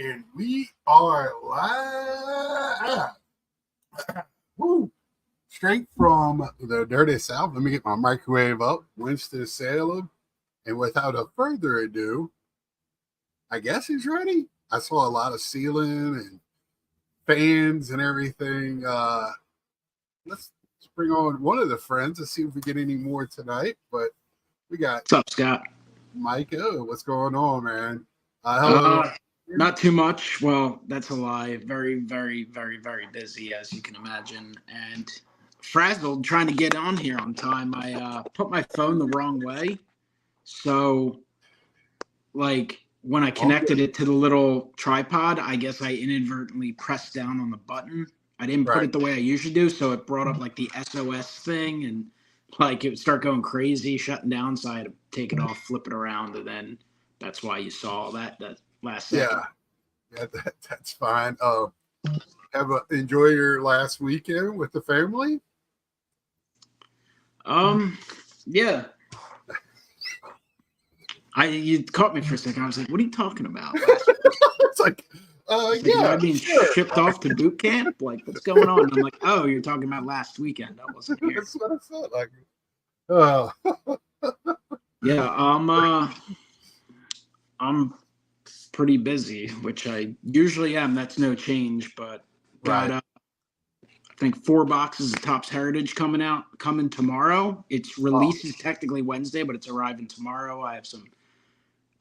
And we are live. Woo. Straight from the dirty South. Let me get my microwave up. Winston-Salem. And without a further ado, I guess he's ready. I saw a lot of ceiling and fans and everything. Let's bring on one of the friends and see if we get any more tonight. But we got What's up, Scott? Micah. What's going on, man? Hello. Not too much. Well, that's a lie. Very, very, very, very busy, as you can imagine. And frazzled trying to get on here on time. I put my phone the wrong way. So, like, when I connected it to the little tripod, I guess I inadvertently pressed down on the button. I didn't put it the way I usually do, so it brought up, like, the SOS thing. And, like, it would start going crazy, shutting down. So I had to take it off, flip it around, and then that's why you saw that last second. Yeah, that's fine. Enjoy your last weekend with the family? Yeah. You caught me for a second. I was like, what are you talking about? It's like, yeah. I'm being shipped off to boot camp? Like, what's going on? And I'm like, oh, you're talking about last weekend. I wasn't here. That's what I felt like. Yeah, I'm pretty busy, which I usually am. That's no change, but got I think 4 boxes of Topps Heritage coming tomorrow. It's releases technically Wednesday, but it's arriving tomorrow. I have some.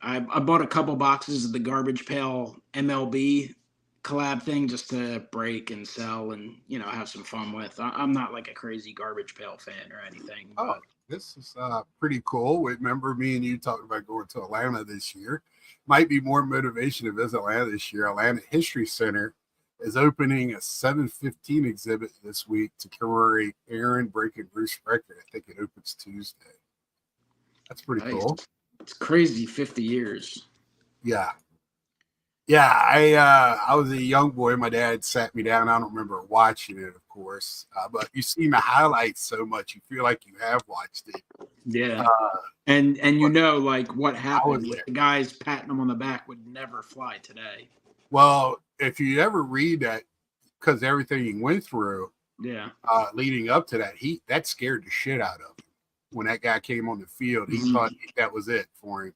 I bought a couple boxes of the Garbage Pail MLB collab thing just to break and sell and have some fun with. I'm not like a crazy Garbage Pail fan or anything. But. This is pretty cool. Remember me and you talked about going to Atlanta this year. Might be more motivation to visit Atlanta this year. Atlanta History Center is opening a 715 exhibit this week to commemorate Aaron breaking Bruce record. I think it opens Tuesday. That's pretty cool. It's crazy, 50 years. Yeah. I was a young boy. My dad sat me down. I don't remember watching it, of course, but you've seen the highlights so much, you feel like you have watched it. Yeah, and like what happened with the guys patting him on the back would never fly today. Well, if you ever read that, because everything he went through, leading up to that scared the shit out of him. When that guy came on the field, he thought that was it for him.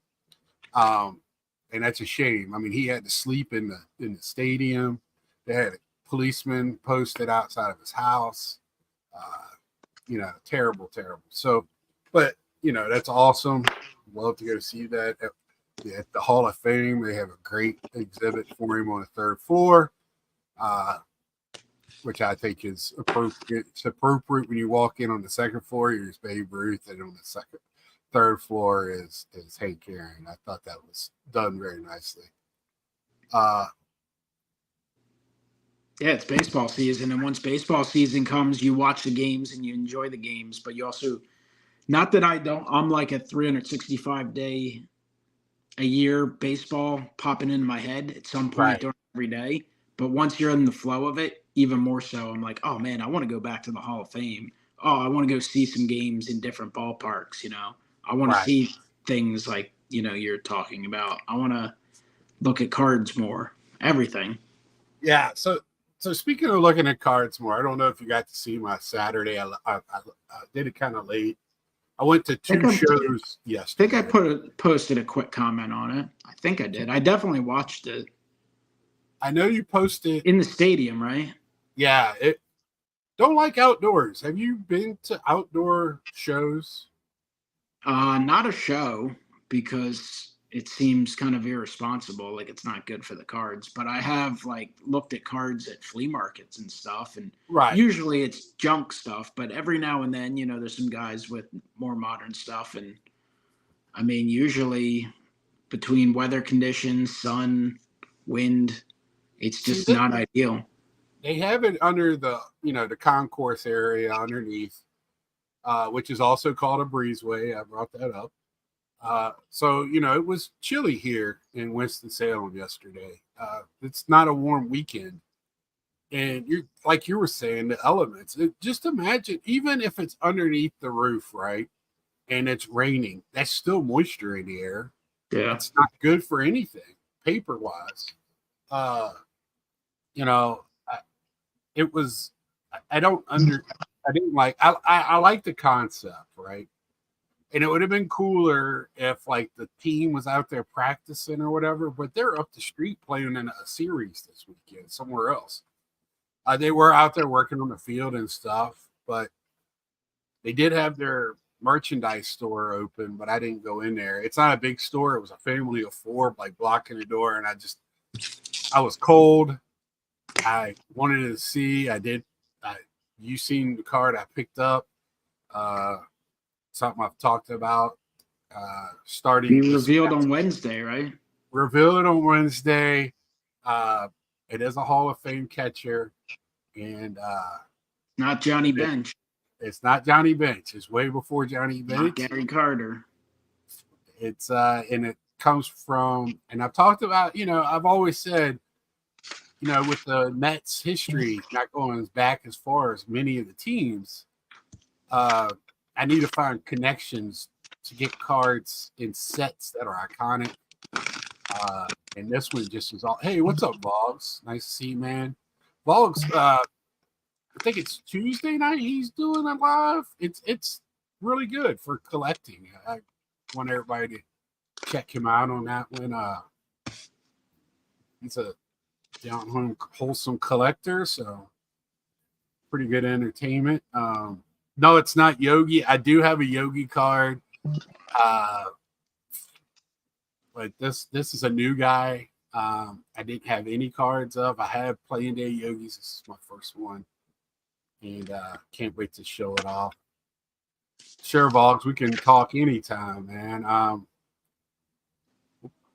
And that's a shame. I mean, he had to sleep in the stadium. They had a policeman posted outside of his house. Terrible. So, but that's awesome. Love to go see that at the Hall of Fame. They have a great exhibit for him on the 3rd floor, which I think is appropriate. It's appropriate when you walk in on the 2nd floor. There's Babe Ruth, and on the 3rd floor is Hank Aaron. I thought that was done very nicely. Yeah, it's baseball season, and once baseball season comes, you watch the games and you enjoy the games, but you also, not that I'm like a 365-day a year baseball popping into my head at some point during every day, but once you're in the flow of it, even more so, I'm like, oh man, I want to go back to the Hall of Fame. Oh, I want to go see some games in different ballparks, I want to see things like, you're talking about. I want to look at cards more, everything. Yeah. So speaking of looking at cards more, I don't know if you got to see my Saturday. I did it kind of late. I went to 2 shows yesterday. I think I posted a quick comment on it. I think I did. I definitely watched it. I know you posted. In the stadium, right? Yeah. Don't like outdoors. Have you been to outdoor shows? Not a show, because it seems kind of irresponsible. Like, it's not good for the cards. But I have looked at cards at flea markets and stuff, and usually it's junk stuff. But every now and then, there's some guys with more modern stuff. And I mean, usually between weather conditions, sun, wind, it's just not ideal. They have it under the the concourse area underneath. Which is also called a breezeway. I brought that up. So, it was chilly here in Winston-Salem yesterday. It's not a warm weekend. And like you were saying, the elements. Just imagine, even if it's underneath the roof, right? And it's raining, that's still moisture in the air. Yeah. It's not good for anything, paper-wise. uh, you know, it was. I don't under. I didn't like. I like the concept, right? And it would have been cooler if like the team was out there practicing or whatever. But they're up the street playing in a series this weekend somewhere else. They were out there working on the field and stuff, but they did have their merchandise store open, but I didn't go in there. It's not a big store. It was a family of four, like blocking the door, and I was cold. I wanted to see. I did. You seen the card I picked up? Uh, Something I've talked about. Starting You this revealed on Wednesday, right? reveal it on Wednesday. It is a Hall of Fame catcher, and Not Johnny Bench, it's not Johnny Bench. It's way before Johnny not Bench. Gary Carter. It's and it comes from, and I've talked about, I've always said, with the Mets history not going back as far as many of the teams, I need to find connections to get cards in sets that are iconic. And this one just is all, hey, what's up, Boggs? Nice to see you, man. Boggs, I think it's Tuesday night he's doing it live. It's really good for collecting. I want everybody to check him out on that one. He's a down home wholesome collector, so pretty good entertainment. No, it's not Yogi. I do have a Yogi card. But this is a new guy. I didn't have any cards of. I have Playing Day Yogis. This is my first one. And can't wait to show it off. Sure, Vogs, we can talk anytime, man.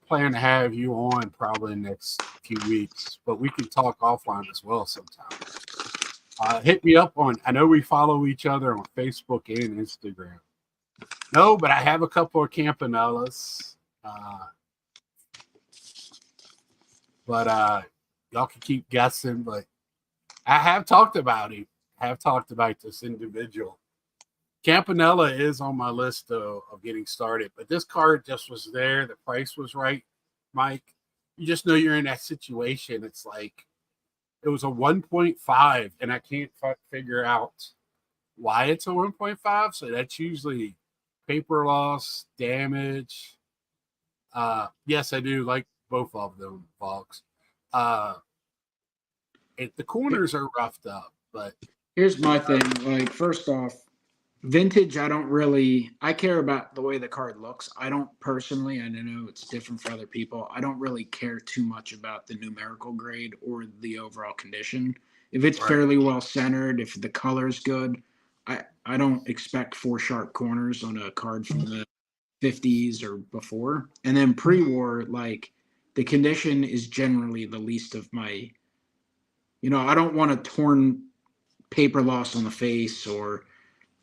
Plan to have you on probably next few weeks, but we can talk offline as well sometime. Hit me up on, I know we follow each other on Facebook and Instagram. No, but I have a couple of Campanellas. But y'all can keep guessing, but I have talked about him. I have talked about this individual. Campanella is on my list of getting started, but this card just was there. The price was right, Mike. You just know you're in that situation. It's like it was a 1.5, and I can't figure out why it's a 1.5. So that's usually paper loss, damage. Yes, I do like both of them, Fox. The corners are roughed up, but Here's my thing. Like, first off, vintage, I care about the way the card looks. I don't personally, and I know it's different for other people, I don't really care too much about the numerical grade or the overall condition. If it's Right. fairly well centered, if the color's good, I don't expect four sharp corners on a card from the 50s or before. And then pre-war, like, the condition is generally the least of my, I don't want a torn paper loss on the face, or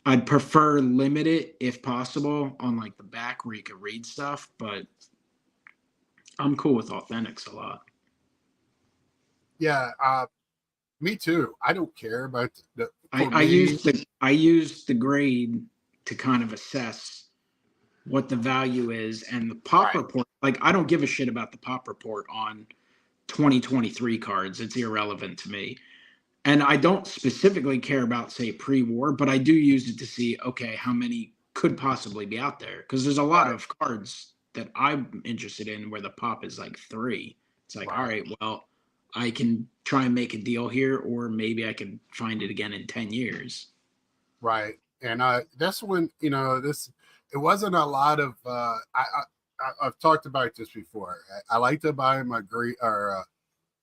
I'd prefer limited if possible on like the back where you could read stuff, but I'm cool with authentics a lot. yeah, me too. I don't care about I used the grade to kind of assess what the value is, and the pop Right. report. Like, I don't give a shit about the pop report on 2023 cards. It's irrelevant to me. And I don't specifically care about, say, pre-war, but I do use it to see, okay, how many could possibly be out there. Because there's a lot Right. of cards that I'm interested in where the pop is like 3. It's like, all right, well, I can try and make a deal here, or maybe I can find it again in 10 years. Right. And that's when, it wasn't a lot of, I've talked about this before. I like to buy my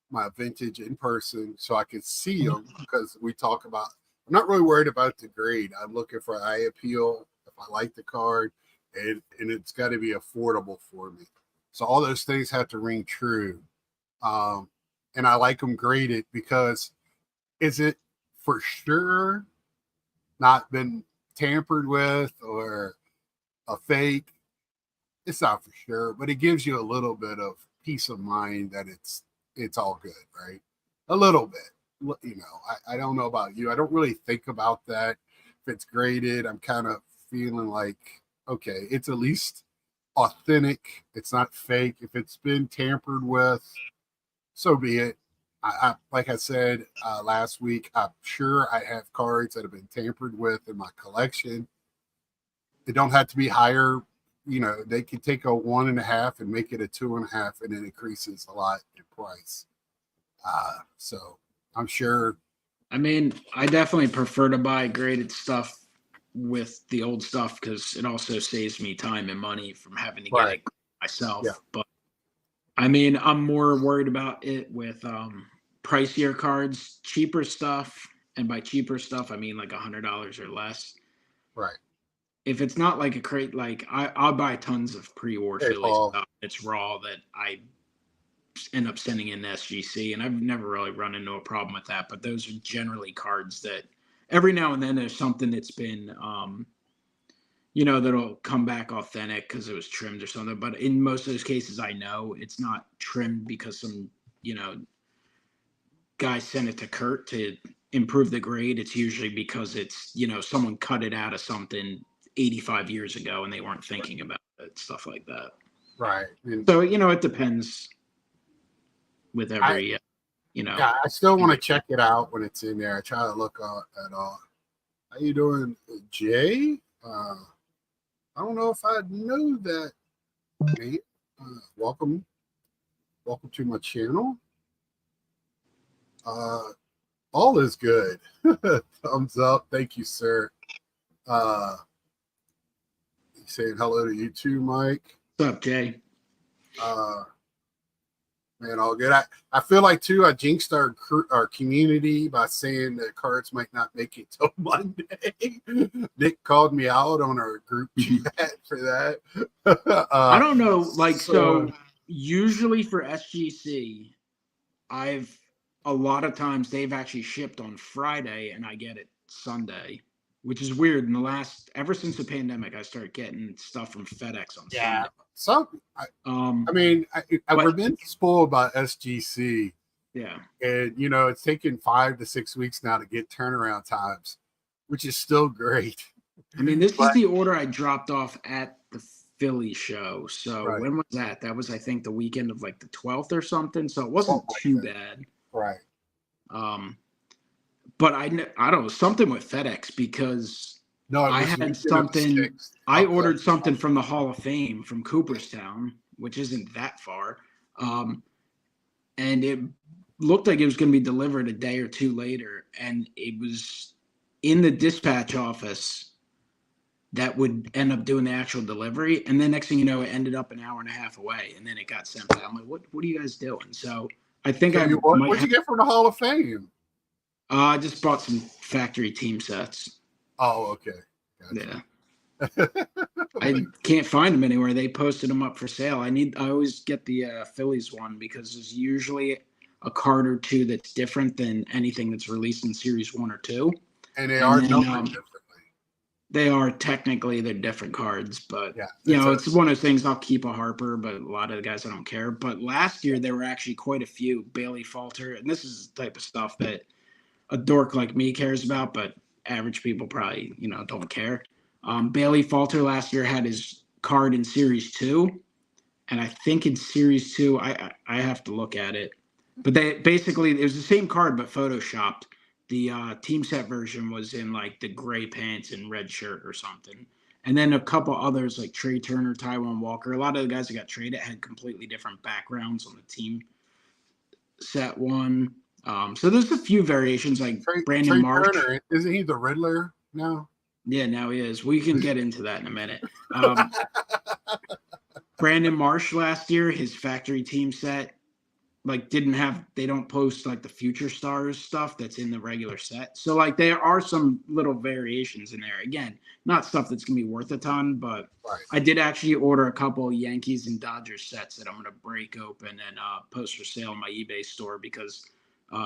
my vintage in person so I can see them, because we talk about, I'm not really worried about the grade. I'm looking for eye appeal. If I like the card, and it's got to be affordable for me. So all those things have to ring true. And I like them graded because, is it for sure not been tampered with or a fake? It's not for sure, but it gives you a little bit of peace of mind that it's all good, right? A little bit. I don't know about you. I don't really think about that. If it's graded, I'm kind of feeling like, okay, it's at least authentic. It's not fake. If it's been tampered with, so be it. I like I said last week, I'm sure I have cards that have been tampered with in my collection. They don't have to be higher. You know, they can take a 1.5 and make it a 2.5, and it increases a lot in price. So I'm sure. I mean, I definitely prefer to buy graded stuff with the old stuff because it also saves me time and money from having to get Right. it myself. Yeah. But I mean, I'm more worried about it with pricier cards, cheaper stuff, and by cheaper stuff, I mean like $100 or less. Right. If it's not like a crate, like I'll buy tons of pre-war Hey, Philly Paul. stuff. It's raw that I end up sending in to SGC, and I've never really run into a problem with that. But those are generally cards that every now and then there's something that's been, that'll come back authentic because it was trimmed or something. But in most of those cases, I know it's not trimmed because some, guy sent it to Kurt to improve the grade. It's usually because it's, someone cut it out of something 85 years ago and they weren't thinking about it, stuff like that. Right. And So, it depends with every, yeah, I still want to check it out when it's in there. I try to look at all. How you doing, Jay? I don't know if I know that, mate. Welcome to my channel. All is good. Thumbs up. Thank you, sir. Saying hello to you too, Mike. What's up, Jay? Man, all good. I feel like too, I jinxed our community by saying that cards might not make it till Monday. Nick called me out on our group chat for that. I don't know. So usually for SGC, a lot of times they've actually shipped on Friday and I get it Sunday, which is weird. Ever since the pandemic, I started getting stuff from FedEx on Sunday. We've been spoiled by SGC. Yeah. And, it's taken 5 to 6 weeks now to get turnaround times, which is still great. I mean, this is the order I dropped off at the Philly show. So when was that? That was, I think, the weekend of like the 12th or something. So it wasn't too bad. Right. But I don't know, something with FedEx because I had something. I ordered something from the Hall of Fame from Cooperstown, which isn't that far. And it looked like it was going to be delivered a day or two later. And it was in the dispatch office that would end up doing the actual delivery. And then next thing you know, it ended up an hour and a half away. And then it got sent back. I'm like, what are you guys doing? So I think what'd you get from the Hall of Fame? I just bought some factory team sets. Oh, okay. Gotcha. Yeah. I can't find them anywhere. They posted them up for sale. I always get the Phillies one because there's usually a card or two that's different than anything that's released in Series 1 or 2. And they are numbered differently. They are technically, they're different cards, but yeah, it's one of those things. I'll keep a Harper, but a lot of the guys I don't care. But last year there were actually quite a few. Bailey Falter, and this is the type of stuff that a dork like me cares about, but average people probably, don't care. Bailey Falter last year had his card in Series 2, and I think in Series 2, I have to look at it. But it was the same card, but photoshopped. The team set version was in like the gray pants and red shirt or something. And then a couple others like Trey Turner, Taijuan Walker. A lot of the guys that got traded had completely different backgrounds on the team set one. So there's a few variations like Brandon Marsh. Turner, isn't he the Riddler now? Yeah, now he is. We can get into that in a minute. Brandon Marsh last year, his factory team set, they don't post like the future stars stuff that's in the regular set. So like there are some little variations in there. Again, not stuff that's gonna be worth a ton, but I did actually order a couple Yankees and Dodgers sets that I'm gonna break open and post for sale on my eBay store because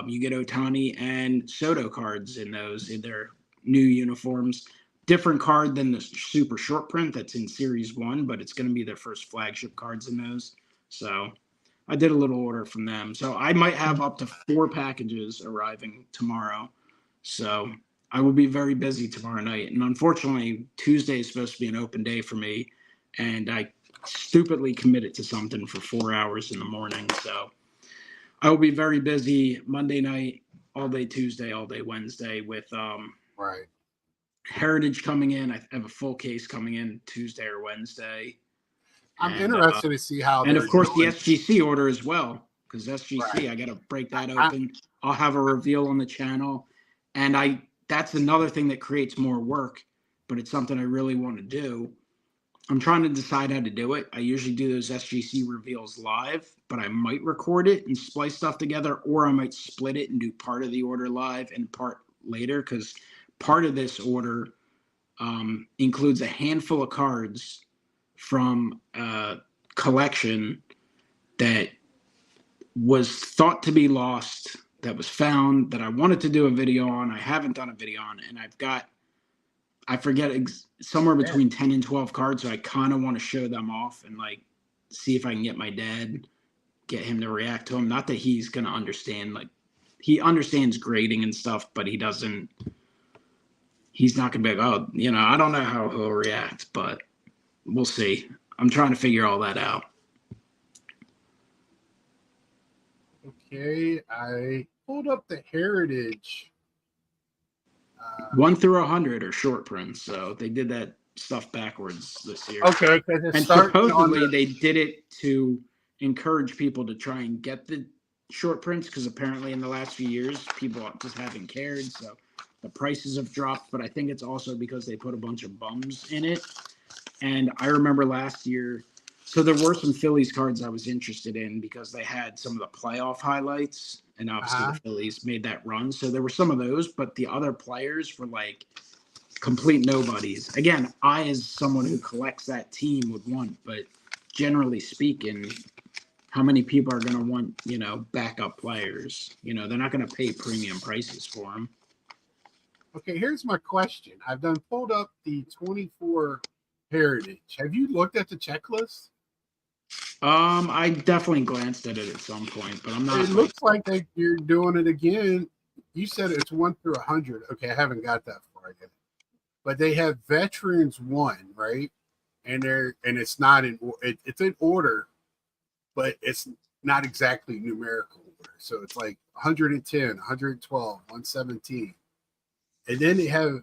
you get Ohtani and Soto cards in their new uniforms. Different card than the super short print that's in Series 1, but it's going to be their first flagship cards in those. So I did a little order from them. So I might have up to 4 packages arriving tomorrow. So I will be very busy tomorrow night. And unfortunately, Tuesday is supposed to be an open day for me. And I stupidly committed to something for 4 hours in the morning. So I will be very busy Monday night, all day Tuesday, all day Wednesday with Right. Heritage coming in. I have a full case coming in Tuesday or Wednesday, I'm and interested to see how and they're of course the doing. SGC order as well, because SGC Right. I got to break that I, open. I'll have a reveal on the channel, and that's another thing that creates more work, but it's something I really want to do. I'm trying to decide how to do it. I usually do those SGC reveals live, but I might record it and splice stuff together, or I might split it and do part of the order live and part later, because part of this order includes a handful of cards from a collection that was thought to be lost, that was found, that I wanted to do a video on. I haven't done a video on, and I forget somewhere yeah. between 10 and 12 cards. So I kind of want to show them off and like see if I can get my dad, get him to react to them. Not that he's going to understand, like he understands grading and stuff, but he's not going to be like, oh, I don't know how he'll react, but we'll see. I'm trying to figure all that out. Okay. I pulled up the Heritage. 1 through 100 are short prints. So they did that stuff backwards this year. Okay. Because it's And starting on supposedly the. they did it to encourage people to try and get the short prints, because apparently in the last few years people just haven't cared, so the prices have dropped. But I think it's also because they put a bunch of bums in it. And I remember last year, so there were some Phillies cards I was interested in because they had some of the playoff highlights, and obviously the Phillies made that run, so there were some of those. But the other players were like complete nobodies. Again, I, as someone who collects that team, would want, but generally speaking, how many people are going to want, backup players? They're not going to pay premium prices for them. Okay, here's my question. I've done pulled up the 24 Heritage. Have you looked at the checklist? I definitely glanced at it at some point, but I'm not. It looks like you're doing it again. You said it's 1 through 100. Okay, I haven't got that far yet. But they have Veterans 1, right? And it's not it's in order, but it's not exactly numerical order. So it's like 110, 112, 117. And then they have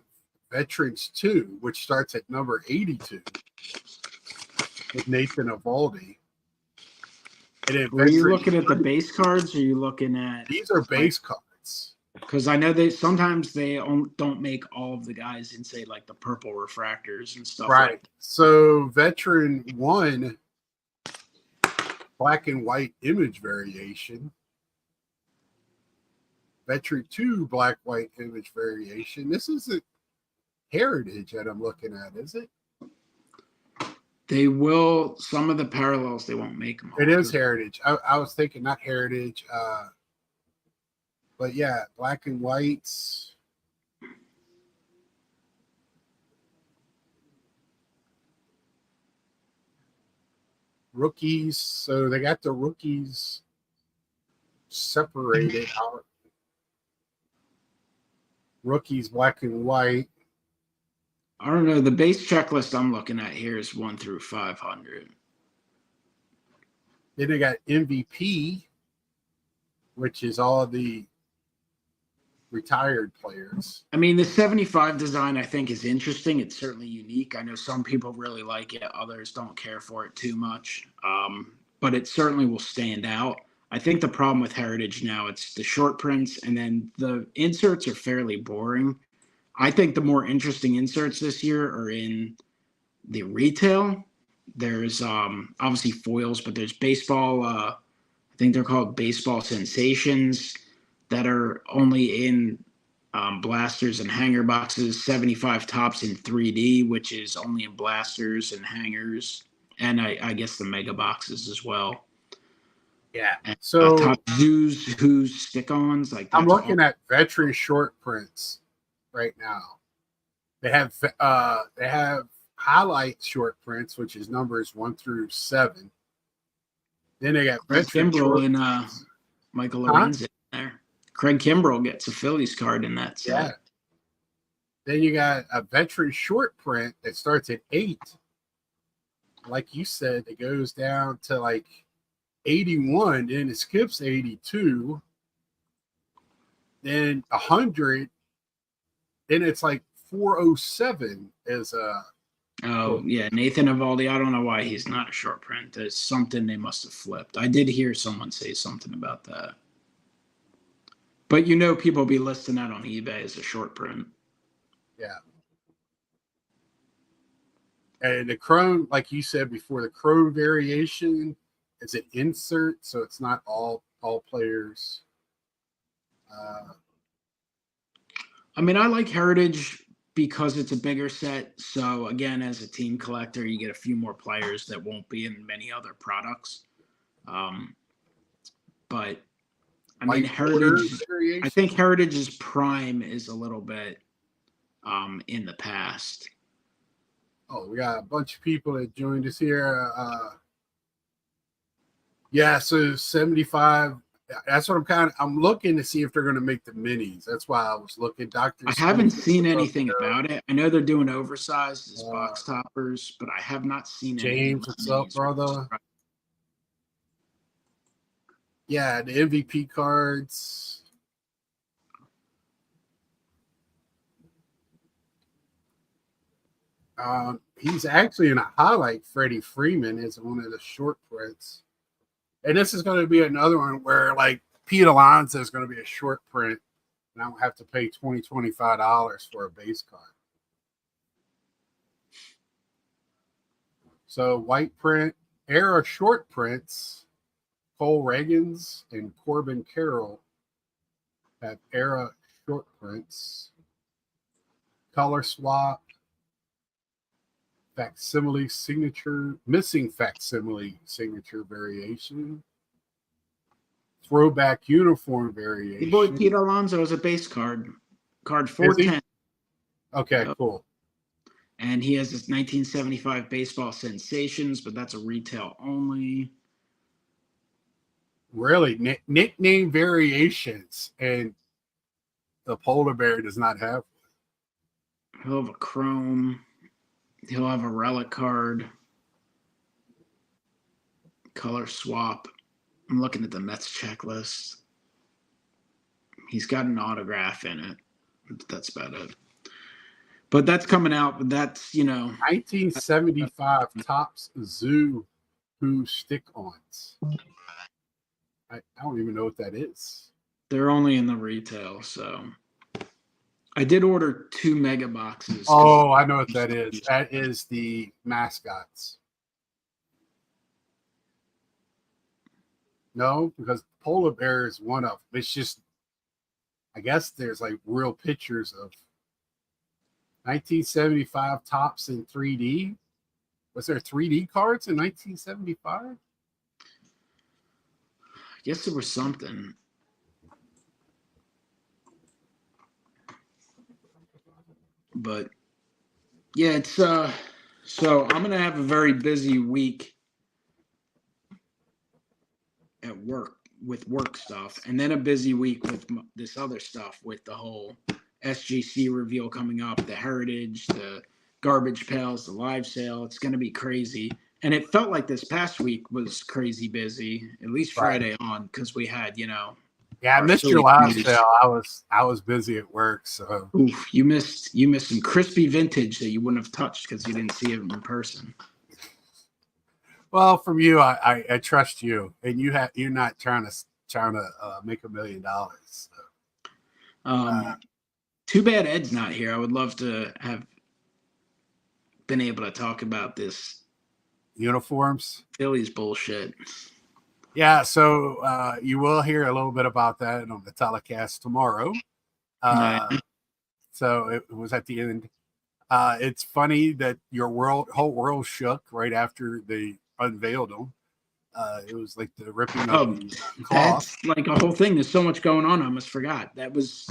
Veterans 2, which starts at number 82 with Nathan Eovaldi. And then Are you looking at the base cards, or are you looking at? These are base cards. Because I know sometimes they don't make all of the guys in, say, like the purple refractors and stuff. Right. Like that. So Veteran 1, black and white image variation. Veteran 2, black white image variation. This isn't Heritage that I'm looking at, is it? They will, some of the parallels they won't make them. It is Heritage. I was thinking not Heritage. But yeah, black and whites. Rookies. So they got the rookies separated out. Rookies, black and white. I don't know. The base checklist I'm looking at here is 1 through 500. Then they got MVP, which is all the retired players. I mean, the 75 design I think is interesting. It's certainly unique. I know some people really like it. Others don't care for it too much. But it certainly will stand out. I think the problem with Heritage now, it's the short prints, and then the inserts are fairly boring. I think the more interesting inserts this year are in the retail. There's obviously foils, but there's baseball. I think they're called baseball sensations that are only in blasters and hanger boxes. 75 tops in 3D, which is only in blasters and hangers, and I guess the mega boxes as well. Yeah. And, so top who's stick-ons like I'm looking at veteran short prints right now. They have highlight short prints, which is numbers 1 through 7. Then they got Craig veteran Kimbrell and Michael Lorenz in there. Craig Kimbrell gets a Phillies card in that set. Yeah. Then you got a veteran short print that starts at 8. Like you said, it goes down to like 81, then it skips 82, then 100, then it's like 407 is Oh, yeah, Nathan Evaldi. I don't know why he's not a short print. There's something they must have flipped. I did hear someone say something about that. But people be listing that on eBay as a short print. yeah. And the chrome, like you said before, the chrome variation is an insert, so it's not all players. I mean, I like Heritage because it's a bigger set. So again, as a team collector, you get a few more players that won't be in many other products. But I mean, Heritage. I think Heritage's prime is a little bit in the past. Oh, we got a bunch of people that joined us here. Yeah, so 75. That's what I'm looking to see if they're going to make the minis. That's why I was looking. I haven't seen anything about it. I know they're doing oversized as box toppers, but I have not seen James, what's up, brother? Yeah, the MVP cards. He's actually in a highlight. Freddie Freeman is one of the short prints. And this is going to be another one where, like, Pete Alonso is going to be a short print, and I don't have to pay $25 for a base card. So, white print, era short prints, Cole Reagans and Corbin Carroll have era short prints. Color swap, facsimile signature, missing facsimile signature variation, throwback uniform variation. Your boy Pete Alonso is a base card 410. Okay, cool. And he has his 1975 baseball sensations, but that's a retail only. Really, nickname variations, and the polar bear does not have one. He'll have a chrome. He'll have a relic card. Color swap. I'm looking at the Mets checklist. He's got an autograph in it. That's about it. But that's coming out. But that's, 1975 Topps Zoo Who Stick-Ons. I don't even know what that is. They're only in the retail, so. I did order 2 mega boxes. Oh, I know what that is. That is the mascots. No, because polar bear is one of them. It's just, I guess there's like real pictures of 1975 Topps in 3D. Was there 3D cards in 1975? I guess there was something. But yeah, it's so I'm gonna have a very busy week at work with work stuff, and then a busy week with this other stuff with the whole SGC reveal coming up, the Heritage, the garbage pails, the live sale. It's gonna be crazy, and it felt like this past week was crazy busy, at least Friday on, because we had Yeah, I missed your live sale. I was busy at work, so. Oof, you missed some crispy vintage that you wouldn't have touched because you didn't see it in person. Well, from you, I trust you, and you're not trying to make $1 million. So. Too bad Ed's not here. I would love to have been able to talk about this uniforms Phillies bullshit. Yeah, so you will hear a little bit about that on the telecast tomorrow. So it was at the end. It's funny that your whole world shook right after they unveiled them. It was like the ripping of the cloth. That's like a whole thing. There's so much going on. I almost forgot. That was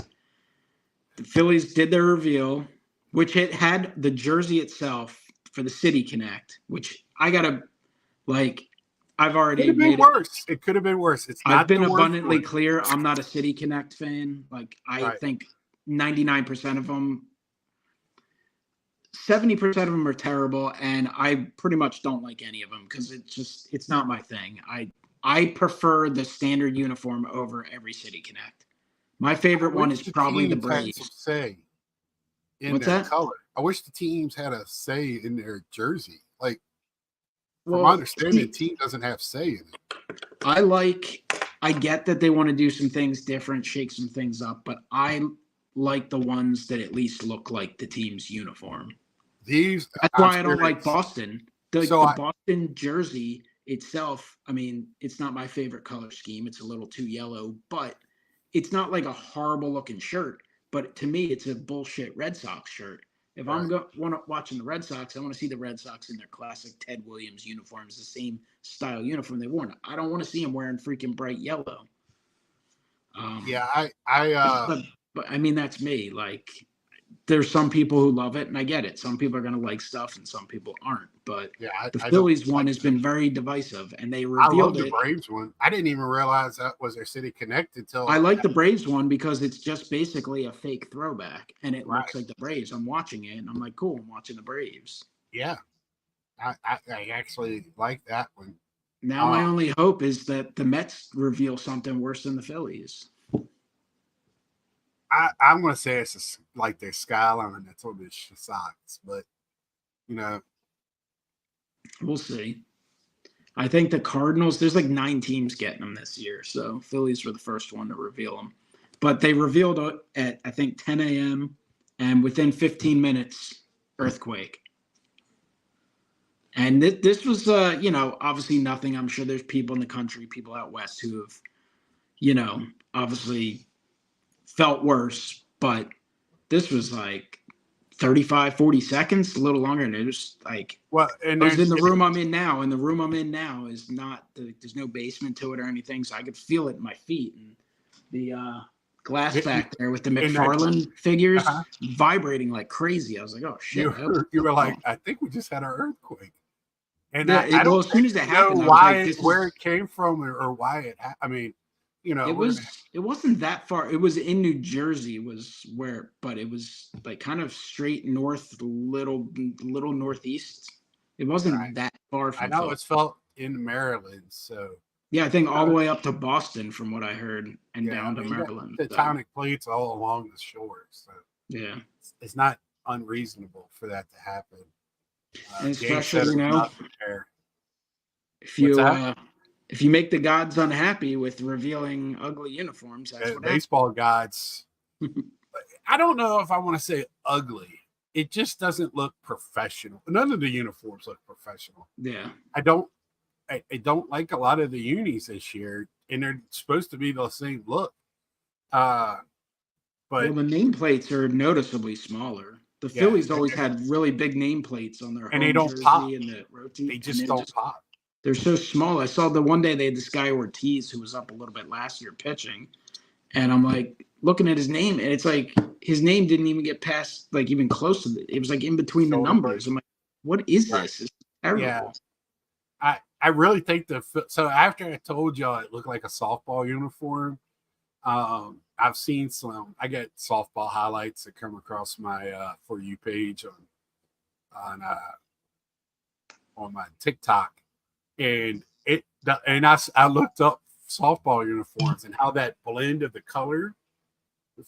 the Phillies did their reveal, which it had the jersey itself for the City Connect, which I gotta like. I've already It could have been worse. It could have been worse. I've been abundantly clear. I'm not a City Connect fan. Like I think 99% of them, 70% of them are terrible, and I pretty much don't like any of them because it's not my thing. I prefer the standard uniform over every City Connect. My favorite I one wish is the probably the teams had some Braves. say in What's their that? color. I wish the teams had a say in their jersey. Like, from my Well, understanding, the see, team doesn't have say in it. I get that they want to do some things different, shake some things up, but I like the ones that at least look like the team's uniform. These, That's I'm why I don't like serious. Boston. The So the I, Boston jersey itself, I mean, it's not my favorite color scheme. It's a little too yellow, but it's not like a horrible looking shirt. But to me, it's a bullshit Red Sox shirt. If I'm right, watching the Red Sox, I want to see the Red Sox in their classic Ted Williams uniforms, the same style uniform they wore. I don't want to see them wearing freaking bright yellow. yeah, But I mean, that's me. Like, there's some people who love it, and I get it. Some people are going to like stuff, and some people aren't. But yeah, the I don't Phillies one like has that. been very divisive, and they I love revealed the it. Braves one. I didn't even realize that was their City Connect I until like the Braves one because it's just basically a fake throwback, and it right. looks like the Braves. I'm watching it, and I'm like, cool, I'm watching the Braves. Yeah, I actually like that one. Now my Um, only hope is that the Mets reveal something worse than the Phillies. I'm gonna say it's like their skyline that's on the socks, but you know, We'll see. I think the Cardinals, there's like 9 teams getting them this year. So Phillies were the first one to reveal them. But they revealed it at, I think, 10 a.m. And within 15 minutes, earthquake. And this was, obviously nothing. I'm sure there's people in the country, people out west who have, obviously felt worse. But this was like 35, 40 seconds, a little longer. And it was like, well, and I was in there's the room I'm in now, and the room I'm in now is not there's no basement to it or anything, so I could feel it in my feet. And the glass back there with the in that McFarlane figures uh vibrating like crazy. I was like, oh shit! you were like, I think we just had an earthquake, and Yeah. I Well, don't as soon think as it we know happened, I was like, where it came from or why I mean, it we're was gonna it wasn't that far. It was in New Jersey, was where, but it was like kind of straight north, little northeast. It right. wasn't that far I from know Philly. it's felt in Maryland, so Yeah, I think all the uh, way up to Boston, from what I heard, and yeah. I down to mean, you got Maryland. So tectonic plates all along the shore, so yeah, it's not unreasonable for that to happen. and Game especially, setter, nothing there. if What's you that? uh, if you make the gods unhappy with revealing ugly uniforms, that's what happens. Baseball gods. I don't know if I want to say ugly. It just doesn't look professional. None of the uniforms look professional. Yeah, I don't. I don't like a lot of the unis this year, and they're supposed to be the same look. Uh, well, but the nameplates are noticeably smaller. The yeah, Phillies always had really big nameplates on their and they home don't pop. jersey and the They roti, and just don't pop. they're so small. I saw the one day they had this guy Ortiz who was up a little bit last year pitching, and I'm like looking at his name, and it's like his name didn't even get past like even close to it. It was like in between the Shoulder numbers. blade. I'm like, what is Right. this? It's Yeah. terrible. I really think so after I told y'all it looked like a softball uniform, I've seen I get softball highlights that come across my For You page on on my TikTok, and I looked up softball uniforms and how that blend of the color.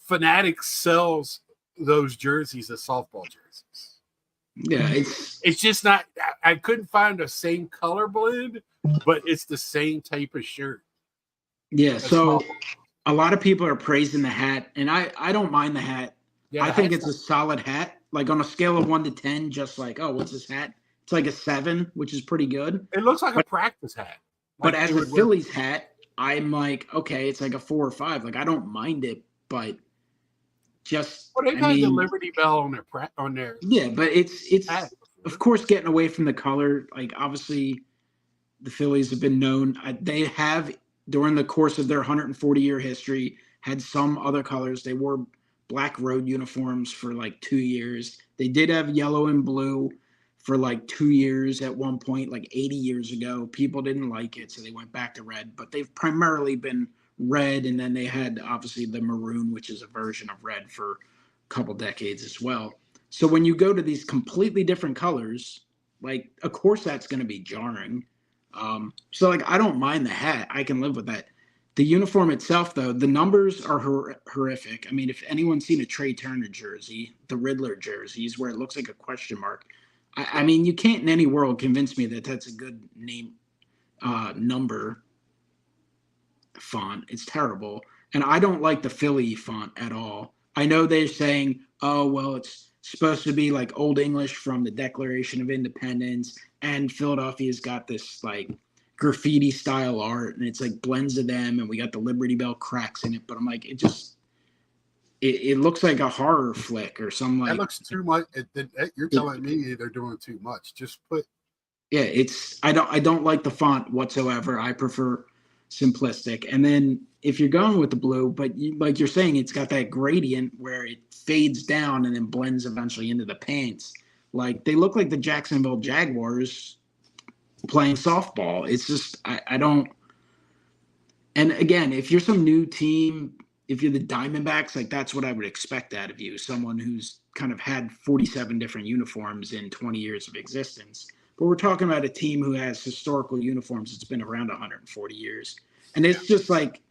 Fanatics sells those jerseys as softball jerseys. Yeah, It's just not. I couldn't find the same color blend, but it's the same type of shirt. yeah. That's So softball. a lot of people are praising the hat, and I don't mind the hat. Yeah, I the think hat's it's a solid hat. Like on a scale of 1 to 10, just like, oh, what's this hat? It's like a 7, which is pretty good. it looks like a But practice hat. but Like as they a would wear. Phillies hat, I'm like, okay, it's like a 4 or 5. Like I don't mind it, but just Well, they've I had the mean, Liberty Bell on their yeah, but it's hat of before. course getting away from the color. Like obviously the Phillies have been known. They have during the course of their 140-year history had some other colors. They wore black road uniforms for like 2 years. They did have yellow and blue for like 2 years at one point, like 80 years ago. People didn't like it, so they went back to red. But they've primarily been red, and then they had obviously the maroon, which is a version of red for a couple decades as well. So when you go to these completely different colors, like of course that's going to be jarring. So like I don't mind the hat. I can live with that. The uniform itself, though, the numbers are horrific. I mean, if anyone's seen a Trey Turner jersey, the Riddler jerseys, where it looks like a question mark, I mean, you can't in any world convince me that that's a good name number font. It's terrible. And I don't like the Philly font at all. I know they're saying, oh, well, it's supposed to be like Old English from the Declaration of Independence. And Philadelphia's got this like graffiti style art and it's like blends of them. And we got the Liberty Bell cracks in it. But I'm like, it looks like a horror flick or some That like, looks too much. You're telling me they're doing too much. Just put. yeah, I don't like the font whatsoever. I prefer simplistic. And then if you're going with the blue, but like you're saying, it's got that gradient where it fades down and then blends eventually into the pants. Like they look like the Jacksonville Jaguars playing softball. It's just I don't. And again, if you're some new team, if you're the Diamondbacks, like that's what I would expect out of you. Someone who's kind of had 47 different uniforms in 20 years of existence. But we're talking about a team who has historical uniforms that's been around 140 years. And it's just like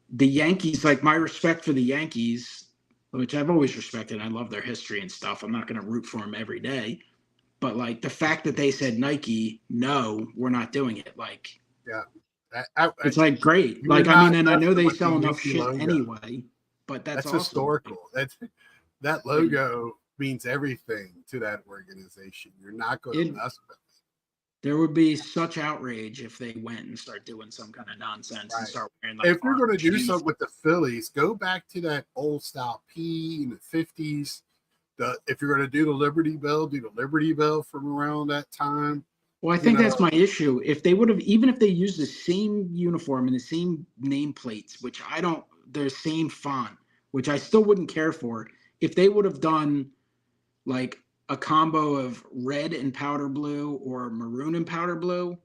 the Yankees, like my respect for the Yankees, which I've always respected. I love their history and stuff. I'm not going to root for them every day. But like the fact that they said Nike, no, we're not doing it. Like, Yeah. it's like great. You're Like, I not mean, and I know messing they with the sell enough Yankee shit logo. anyway, but that's awesome. historical. That logo means everything to that organization. You're not going to mess with it. There would be such outrage if they went and start doing some kind of nonsense and Right. start wearing like If you're going to do shoes. something with the Phillies, go back to that old style P in the 50s. If you're going to do the Liberty Bell, do the Liberty Bell from around that time. Well, I think that's my issue. If they would have, even if they used the same uniform and the same nameplates, which I don't, their same font, which I still wouldn't care for, if they would have done like a combo of red and powder blue or maroon and powder blue,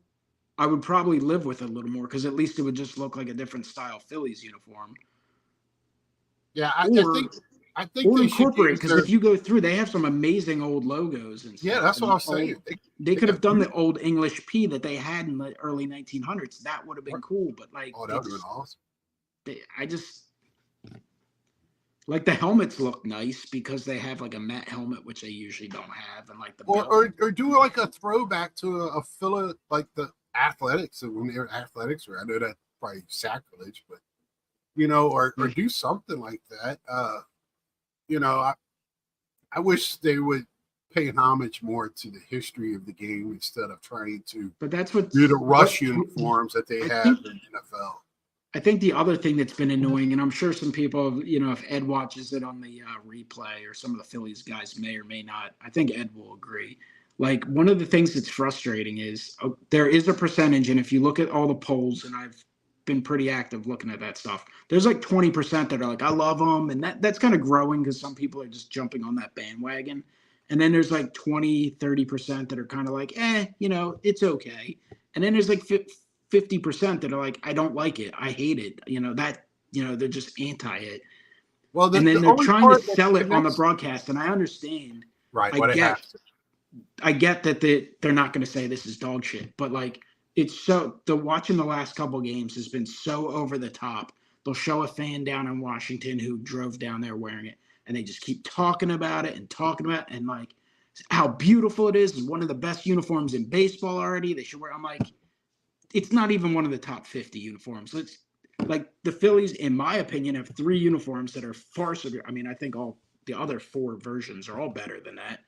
I would probably live with it a little more because at least it would just look like a different style Phillies uniform. Yeah, I think Or they should incorporate, use because if you go through, they have some amazing old logos and stuff. Yeah, that's what I was And saying. They could have done the old English P that they had in the early 1900s. That would have been cool. But like, Oh, that would have been awesome. I just like the helmets look nice because they have like a matte helmet, which they usually don't have, and like the or do like a throwback to a Philly, like the athletics when they were athletics. Or I know that's probably sacrilege, but or do something like that. I wish they would pay homage more to the history of the game instead of trying to but that's what do the rush uniforms that they have in the NFL. I think the other thing that's been annoying, and I'm sure some people, if Ed watches it on the replay, or some of the Phillies guys may or may not, I think Ed will agree. Like, one of the things that's frustrating is there is a percentage, and if you look at all the polls, and I've been pretty active looking at that stuff, there's like 20% that are like, I love them, and that's kind of growing because some people are just jumping on that bandwagon. And then there's like 20-30% that are kind of like, it's okay. And then there's like 50% that are like, I don't like it, I hate it, they're just anti it. Well, and then they're trying to sell it on the broadcast, and I understand. Right. I get that they're not going to say this is dog shit, but like, it's watching the last couple games has been so over the top. They'll show a fan down in Washington who drove down there wearing it, and they just keep talking about it and like how beautiful it is. It's one of the best uniforms in baseball already. They should wear. I'm like, it's not even one of the top 50 uniforms. It's like the Phillies, in my opinion, have 3 uniforms that are far superior. I mean, I think all the other 4 versions are all better than that.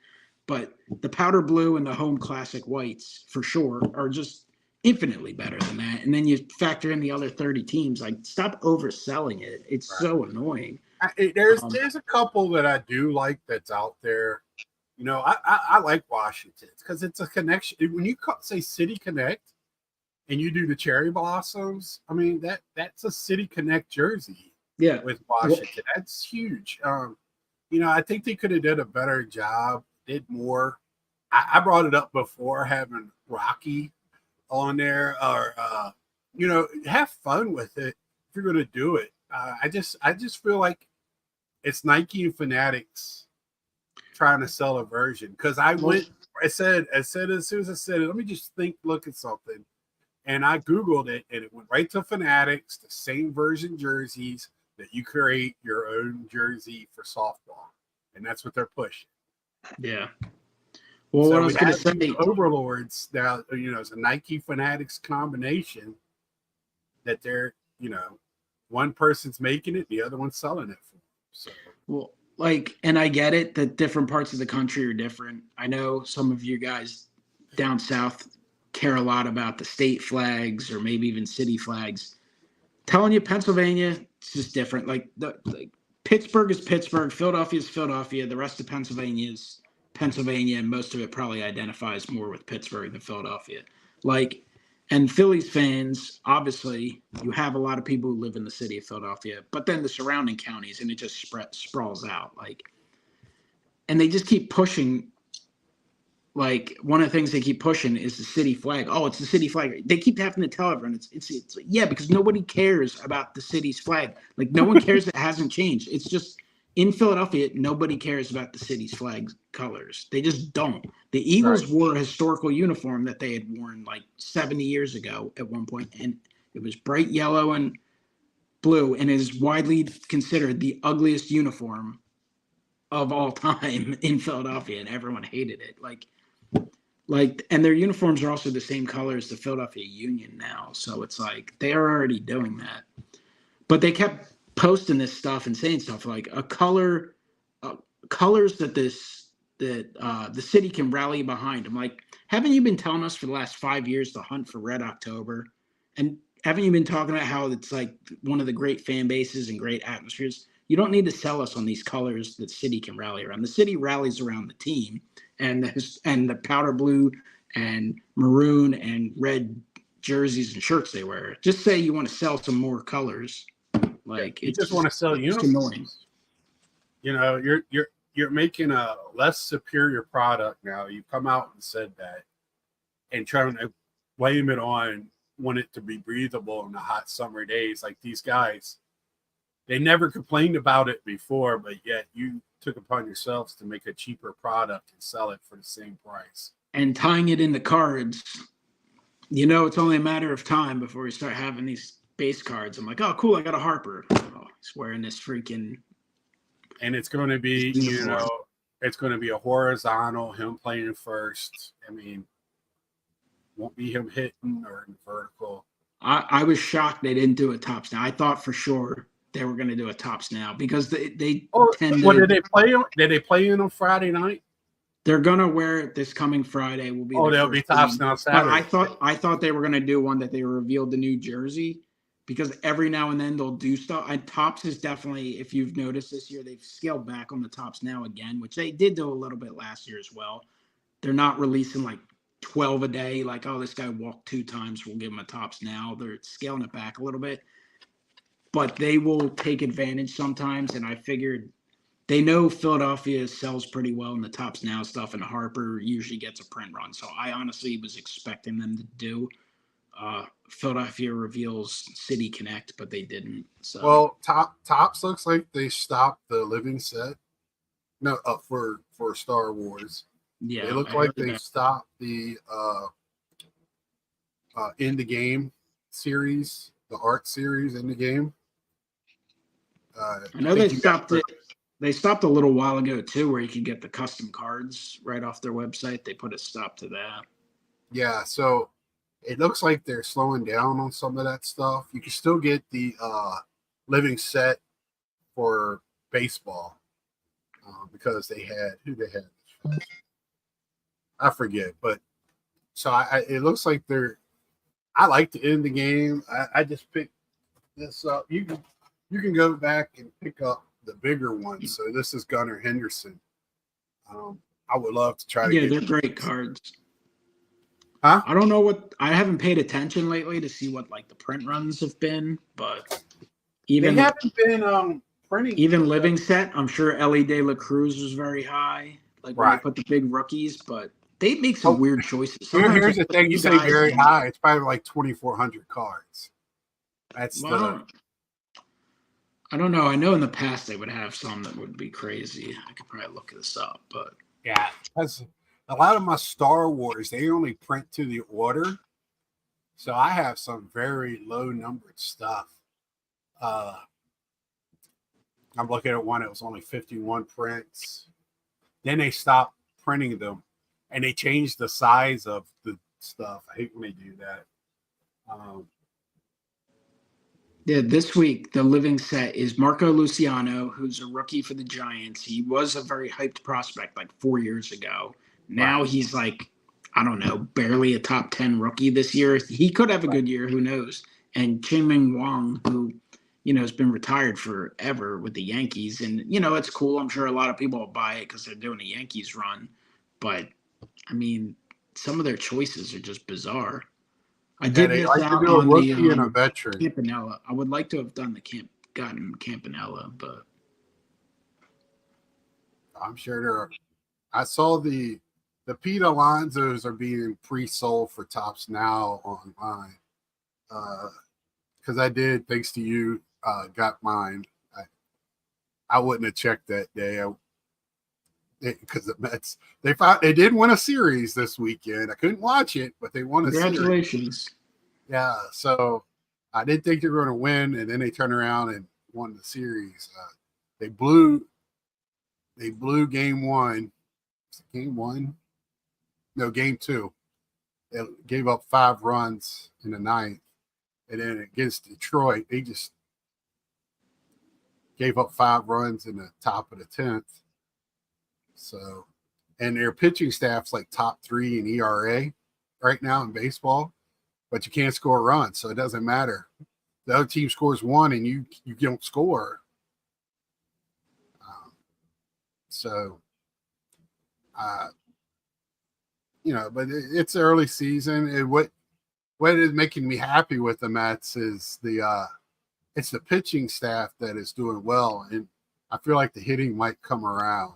But the powder blue and the home classic whites, for sure, are just infinitely better than that. And then you factor in the other 30 teams. Like, stop overselling it. It's so annoying. There's a couple that I do like that's out there. I like Washington because it's a connection. When you say City Connect, and you do the cherry blossoms, I mean that's a City Connect jersey. Yeah, with Washington, that's huge. I think they could have done a better job, did more. I brought it up before, having Rocky on there, or have fun with it if you're going to do it. I just feel like it's Nike and Fanatics trying to sell a version, because I went I said, as soon as I said it, let me just look at something. And I Googled it, and it went right to Fanatics, the same version jerseys that you create your own jersey for softball. And that's what they're pushing. Yeah. Well, So what I was we going have to say, these overlords now, it's a Nike Fanatics combination that they're, one person's making it, the other one's selling it for them. So, well, like, and I get it that different parts of the country are different. I know some of you guys down south care a lot about the state flags or maybe even city flags. Telling you, Pennsylvania, it's just different. Like Pittsburgh is Pittsburgh, Philadelphia is Philadelphia. The rest of Pennsylvania is Pennsylvania, and most of it probably identifies more with Pittsburgh than Philadelphia. Like, and Phillies fans, obviously, you have a lot of people who live in the city of Philadelphia, but then the surrounding counties, and it just sprawls out. Like, and they just keep pushing. Like, one of the things they keep pushing is the city flag. Oh, it's the city flag. They keep having to tell everyone it's yeah, because nobody cares about the city's flag. Like, no one cares that it hasn't changed. It's just in Philadelphia, nobody cares about the city's flag colors. They just don't. The Eagles wore a historical uniform that they had worn like 70 years ago at one point, and it was bright yellow and blue, and is widely considered the ugliest uniform of all time in Philadelphia, and everyone hated it. Like, and their uniforms are also the same color as the Philadelphia Union now. So it's like they are already doing that. But they kept posting this stuff and saying stuff like colors that the city can rally behind. I'm like, haven't you been telling us for the last 5 years to hunt for Red October? And haven't you been talking about how it's like one of the great fan bases and great atmospheres? You don't need to sell us on these colors that the city can rally around. The city rallies around the team and the powder blue and maroon and red jerseys and shirts they wear. Just say you want to sell some more colors. Like, you just want to sell uniforms. Annoying. You're making a less superior product now. You come out and said that, and trying to blame it on want it to be breathable in the hot summer days. Like, these guys, they never complained about it before, but yet you took upon yourselves to make a cheaper product and sell it for the same price. And tying it into cards, it's only a matter of time before we start having these base cards. I'm like, oh, cool, I got a Harper. Oh, he's wearing this freaking. And it's going to be, it's going to be a horizontal, him playing first. I mean, won't be him hitting or vertical. I was shocked they didn't do a tops now. I thought for sure they were going to do a tops now because they tend to. What did they play? Did they play in on Friday night? They're gonna wear it this coming Friday. Will be they'll be tops now Saturday. But I thought they were gonna do one that they revealed the new jersey, because every now and then they'll do stuff. And tops is definitely, if you've noticed this year, they've scaled back on the tops now again, which they did do a little bit last year as well. They're not releasing like 12 a day. Like, oh, this guy walked 2 times, we'll give him a tops now. They're scaling it back a little bit, but they will take advantage sometimes. And I figured. They know Philadelphia sells pretty well in the tops now stuff, and Harper usually gets a print run. So I honestly was expecting them to do Philadelphia reveals City Connect, but they didn't. So well, tops looks like they stopped the living set. No, for Star Wars. Yeah, they look like they stopped the in the game series, the art series in the game. I know they stopped it. They stopped a little while ago, too, where you could get the custom cards right off their website. They put a stop to that. Yeah, so it looks like they're slowing down on some of that stuff. You can still get the living set for baseball because they had – who they had? I forget. But so it looks like they're – I like to end the game. I just picked this up. You can go back and pick up the bigger one. So this is Gunnar Henderson. I would love to try to get they're great cards. Huh? I don't know what, I haven't paid attention lately to see what like the print runs have been, but even they haven't been printing. Even living set, I'm sure Ellie De La Cruz was very high, like when they put the big rookies, but they make some weird choices. Here's the thing: you say very high, it's probably like 2,400 cards. That's I don't know. I know in the past they would have some that would be crazy. I could probably look this up, but yeah, that's a lot of my Star Wars, they only print to the order. So I have some very low numbered stuff. Uh, I'm looking at one, it was only 51 prints. Then they stopped printing them and they changed the size of the stuff. I hate when they do that. Yeah, this week the living set is Marco Luciano, who's a rookie for the Giants. He was a very hyped prospect like 4 years ago. Now Right. he's like, I don't know, barely a top 10 rookie this year. He could have a good year, who knows? And Ching-Ming Wang, who, has been retired forever with the Yankees. And, it's cool. I'm sure a lot of people will buy it because they're doing a Yankees run. But, I mean, some of their choices are just bizarre. I Yeah, did they miss like to out do a on the rookie and a veteran. Campanella. I would like to have done gotten Campanella, but I'm sure I saw the Pete Alonsos are being pre-sold for Tops now online. Because I did, thanks to you, got mine. I wouldn't have checked that day. Because the Mets, they did win a series this weekend. I couldn't watch it, but they won a series. congratulations. Yeah, so I didn't think they were going to win, and then they turned around and won the series. They blew game one. Game one? No, game two. They gave up 5 runs in the ninth, and then against Detroit, they just gave up 5 runs in the top of the 10th. So, and their pitching staff's like top 3 in ERA right now in baseball, but you can't score runs, so it doesn't matter. The other team scores 1 and you don't score. So, but it's early season. And what is making me happy with the Mets is it's the pitching staff that is doing well, and I feel like the hitting might come around.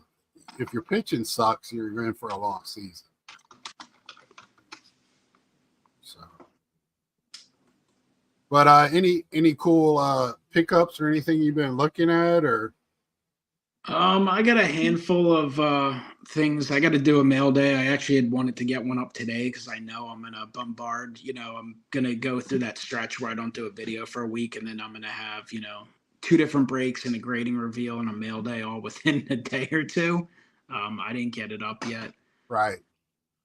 If your pitching sucks, you're in for a long season. So, but any cool pickups or anything you've been looking at, or? I got a handful of things. I got to do a mail day. I actually had wanted to get one up today because I know I'm gonna bombard. I'm gonna go through that stretch where I don't do a video for a week, and then I'm gonna have 2 different breaks and a grading reveal and a mail day all within a day or two. I didn't get it up yet. Right.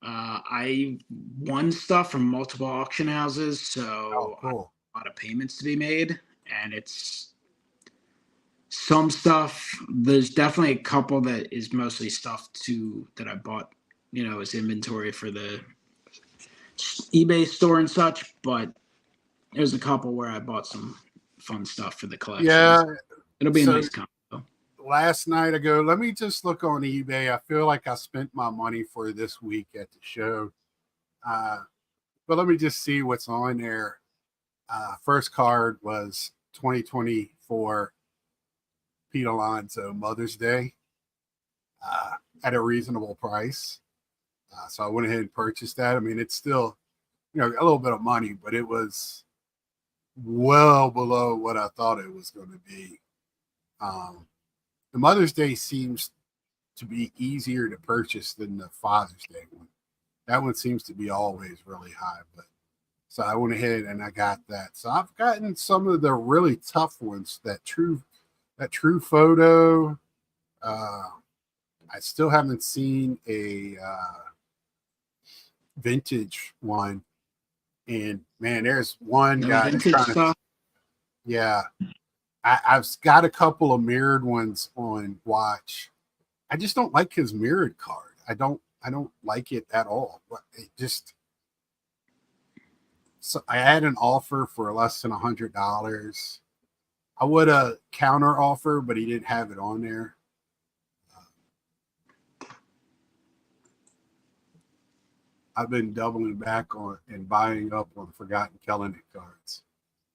I won stuff from multiple auction houses, so cool. a lot of payments to be made, and it's some stuff. There's definitely a couple that is mostly stuff that I bought, as inventory for the eBay store and such. But there's a couple where I bought some fun stuff for the collection. Yeah, it'll be a nice combo. Last night I go, let me just look on eBay. I feel like I spent my money for this week at the show. But let me just see what's on there. First card was 2024 Pete Alonso Mother's Day at a reasonable price. So I went ahead and purchased that. I mean, it's still, a little bit of money, but it was well below what I thought it was going to be. The Mother's Day seems to be easier to purchase than the Father's Day one. That one seems to be always really high, but so I went ahead and I got that. So I've gotten some of the really tough ones. That true photo. I still haven't seen a vintage one, and man, there's one guy that's trying to. Yeah, I've got a couple of mirrored ones on watch. I just don't like his mirrored card. I don't like it at all. It just. So I had an offer for less than $100. I would have counter offer, but he didn't have it on there. I've been doubling back on and buying up on Forgotten Kelenic cards.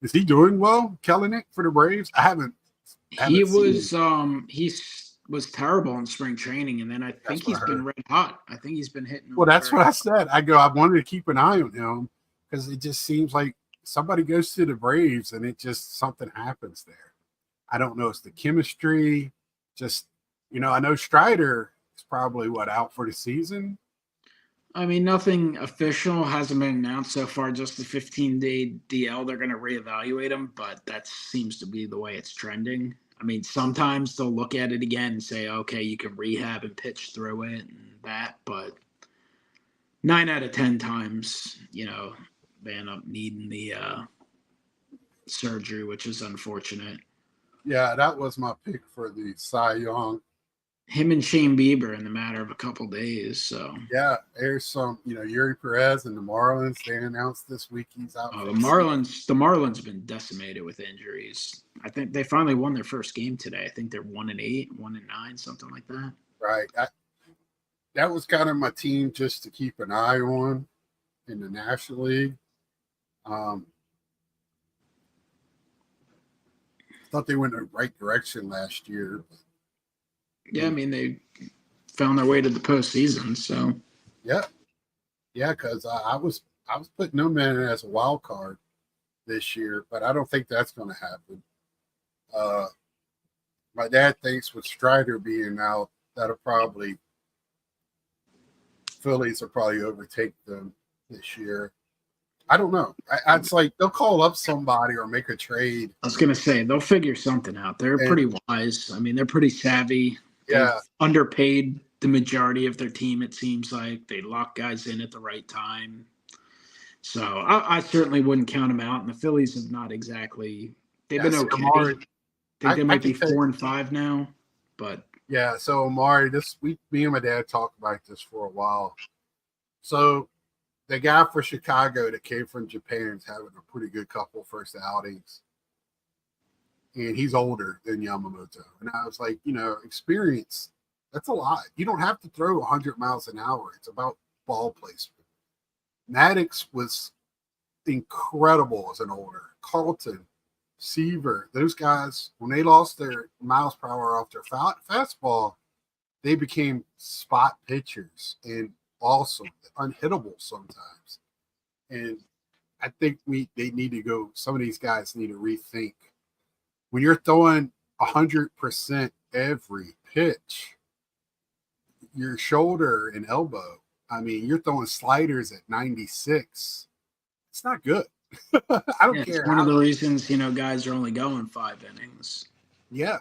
Is he doing well, Kelenic, for the Braves? I haven't he was terrible in spring training, and then I think he's been red hot. I think he's been hitting. Well, that's what I said. I wanted to keep an eye on him because it just seems like somebody goes to the Braves and it just something happens there. I don't know. It's the chemistry. Just, I know Strider is probably out for the season. I mean, nothing official hasn't been announced so far. Just the 15-day DL. They're going to reevaluate him, but that seems to be the way it's trending. I mean, sometimes they'll look at it again and say, "Okay, you can rehab and pitch through it and that," but 9 out of 10 times, they end up needing the surgery, which is unfortunate. Yeah, that was my pick for the Cy Young. Him and Shane Bieber in the matter of a couple days. So Yeah, there's some, Yuri Perez and the Marlins. They announced this week he's out. the Marlins been decimated with injuries. I think they finally won their first game today. I think they're 1-8, 1-9, something like that. Right. That was kind of my team just to keep an eye on in the National League. Thought they went in the right direction last year. Yeah, I mean, they found their way to the postseason. So yeah, because I was putting them in as a wild card this year, but I don't think that's going to happen. My dad thinks with Strider being out, Phillies will probably overtake them this year. I don't know. It's like they'll call up somebody or make a trade. I was going to say they'll figure something out. They're pretty wise. I mean, they're pretty savvy. Yeah. They've underpaid the majority of their team, it seems like. They lock guys in at the right time. So I certainly wouldn't count them out. And the Phillies have not exactly – they've been okay. Amari, they might be 4-5 now, but – yeah, so Amari, me and my dad talked about this for a while. So – the guy for Chicago that came from Japan is having a pretty good couple first outings. And he's older than Yamamoto. And I was like, experience, that's a lot. You don't have to throw 100 miles an hour. It's about ball placement. Maddox was incredible as an older. Carlton, Seaver, those guys, when they lost their miles per hour off their fastball, they became spot pitchers and awesome, unhittable sometimes. And I think they need to go, some of these guys need to rethink. When you're throwing 100% every pitch, your shoulder and elbow, I mean, you're throwing sliders at 96. It's not good. I don't care. It's one of the reasons, guys are only going 5 innings. Yeah,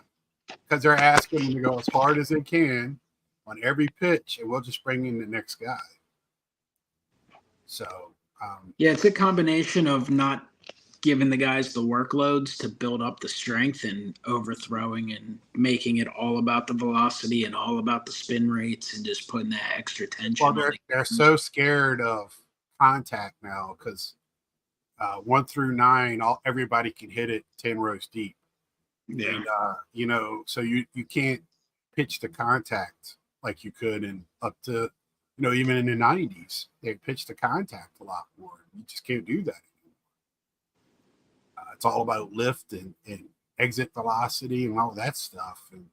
because they're asking them to go as hard as they can on every pitch, and we'll just bring in the next guy. So, it's a combination of not giving the guys the workloads to build up the strength and overthrowing and making it all about the velocity and all about the spin rates and just putting that extra tension. Well, they're so scared of contact now because 1 through 9, everybody can hit it 10 rows deep. Yeah. And, so you can't pitch the contact like you could and up to, even in the 90s, they pitched the contact a lot more. You just can't do that anymore. It's all about lift and exit velocity and all that stuff. And,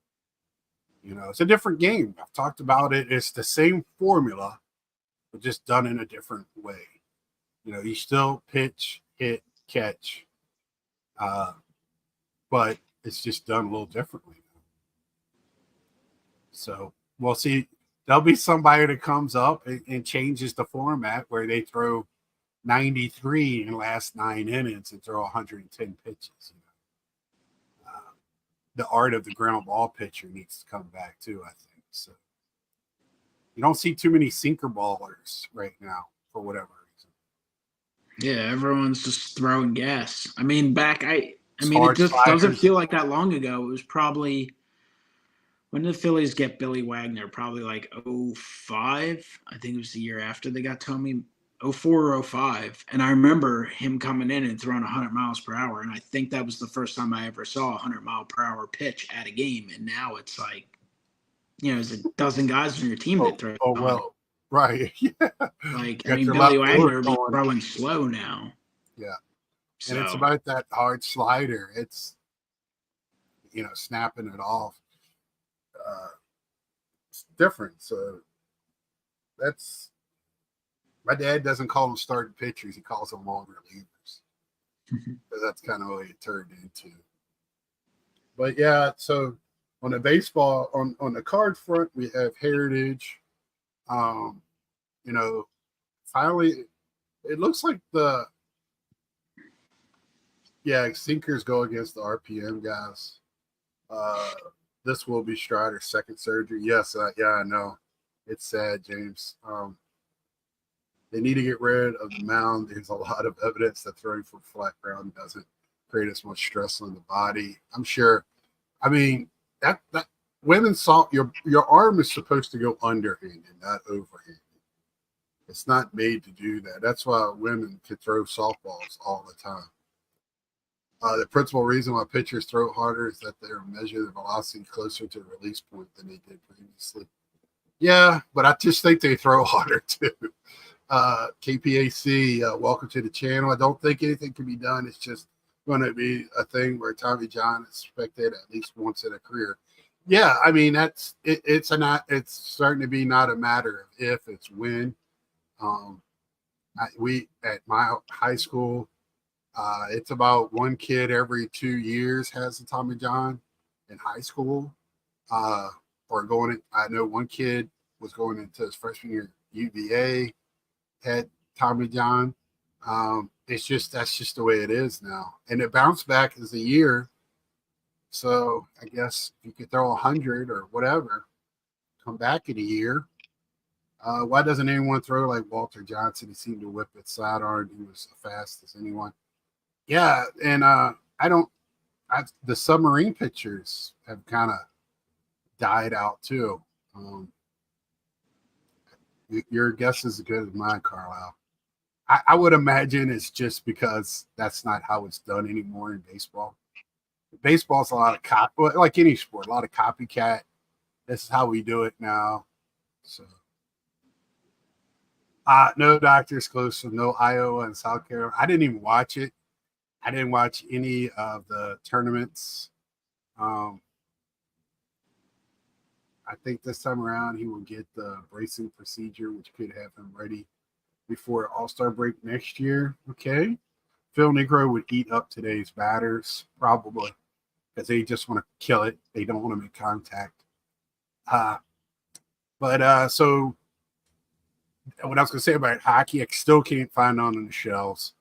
it's a different game. I've talked about it. It's the same formula, but just done in a different way. You still pitch, hit, catch, but it's just done a little differently. So we'll see. There'll be somebody that comes up and changes the format where they throw 93 in the last 9 innings and throw 110 pitches. The art of the ground ball pitcher needs to come back too, I think. So you don't see too many sinker ballers right now for whatever reason. Yeah, everyone's just throwing gas. I mean, it just doesn't feel like that long ago. It was probably – when did the Phillies get Billy Wagner? Probably like 05. I think it was the year after they got Tommy, 04 or 05. And I remember him coming in and throwing 100 miles per hour. And I think that was the first time I ever saw a 100-mile-per-hour pitch at a game. And now it's like, there's a dozen guys on your team that throw. Oh, well, right. Yeah. Like, Billy Wagner would be throwing slow now. Yeah. So. And it's about that hard slider. It's, snapping it off. It's different. So that's my dad doesn't call them starting pitchers, he calls them long relievers. So that's kind of what it turned into. But yeah, so on the baseball, on the card front, we have Heritage. finally, it looks like sinkers go against the RPM guys. This will be Strider's second surgery. Yes, I know. It's sad, James. They need to get rid of the mound. There's a lot of evidence that throwing from flat ground doesn't create as much stress on the body. I'm sure. I mean, that women's salt, your arm is supposed to go underhanded, not overhanded. It's not made to do that. That's why women can throw softballs all the time. The principal reason why pitchers throw harder is that they're measuring the velocity closer to the release point than they did previously. Yeah, but I just think they throw harder too. KPAC, welcome to the channel. I don't think anything can be done. It's just going to be a thing where Tommy John is expected at least once in a career. Yeah, I mean it's starting to be not a matter of if, it's when. We at my high school, it's about one kid every 2 years has a Tommy John in high school. I know one kid was going into his freshman year at UVA, had Tommy John. That's just the way it is now. And it bounced back as a year. So I guess if you could throw 100 or whatever, come back in a year. Why doesn't anyone throw like Walter Johnson? He seemed to whip it sidearm. He was as fast as anyone. Yeah, and the submarine pitchers have kind of died out too. Your guess is as good as mine, Carlisle. I would imagine it's just because that's not how it's done anymore in baseball. Baseball's a lot of like any sport, a lot of copycat. This is how we do it now. So, no doctors close to no Iowa and South Carolina. I didn't even watch it. I didn't watch any of the tournaments. I think this time around he will get the bracing procedure, which could have him ready before All-Star break next year. Okay. Phil Negro would eat up today's batters, probably, because they just want to kill it. They don't want to make contact. So what I was going to say about hockey, I still can't find on the shelves.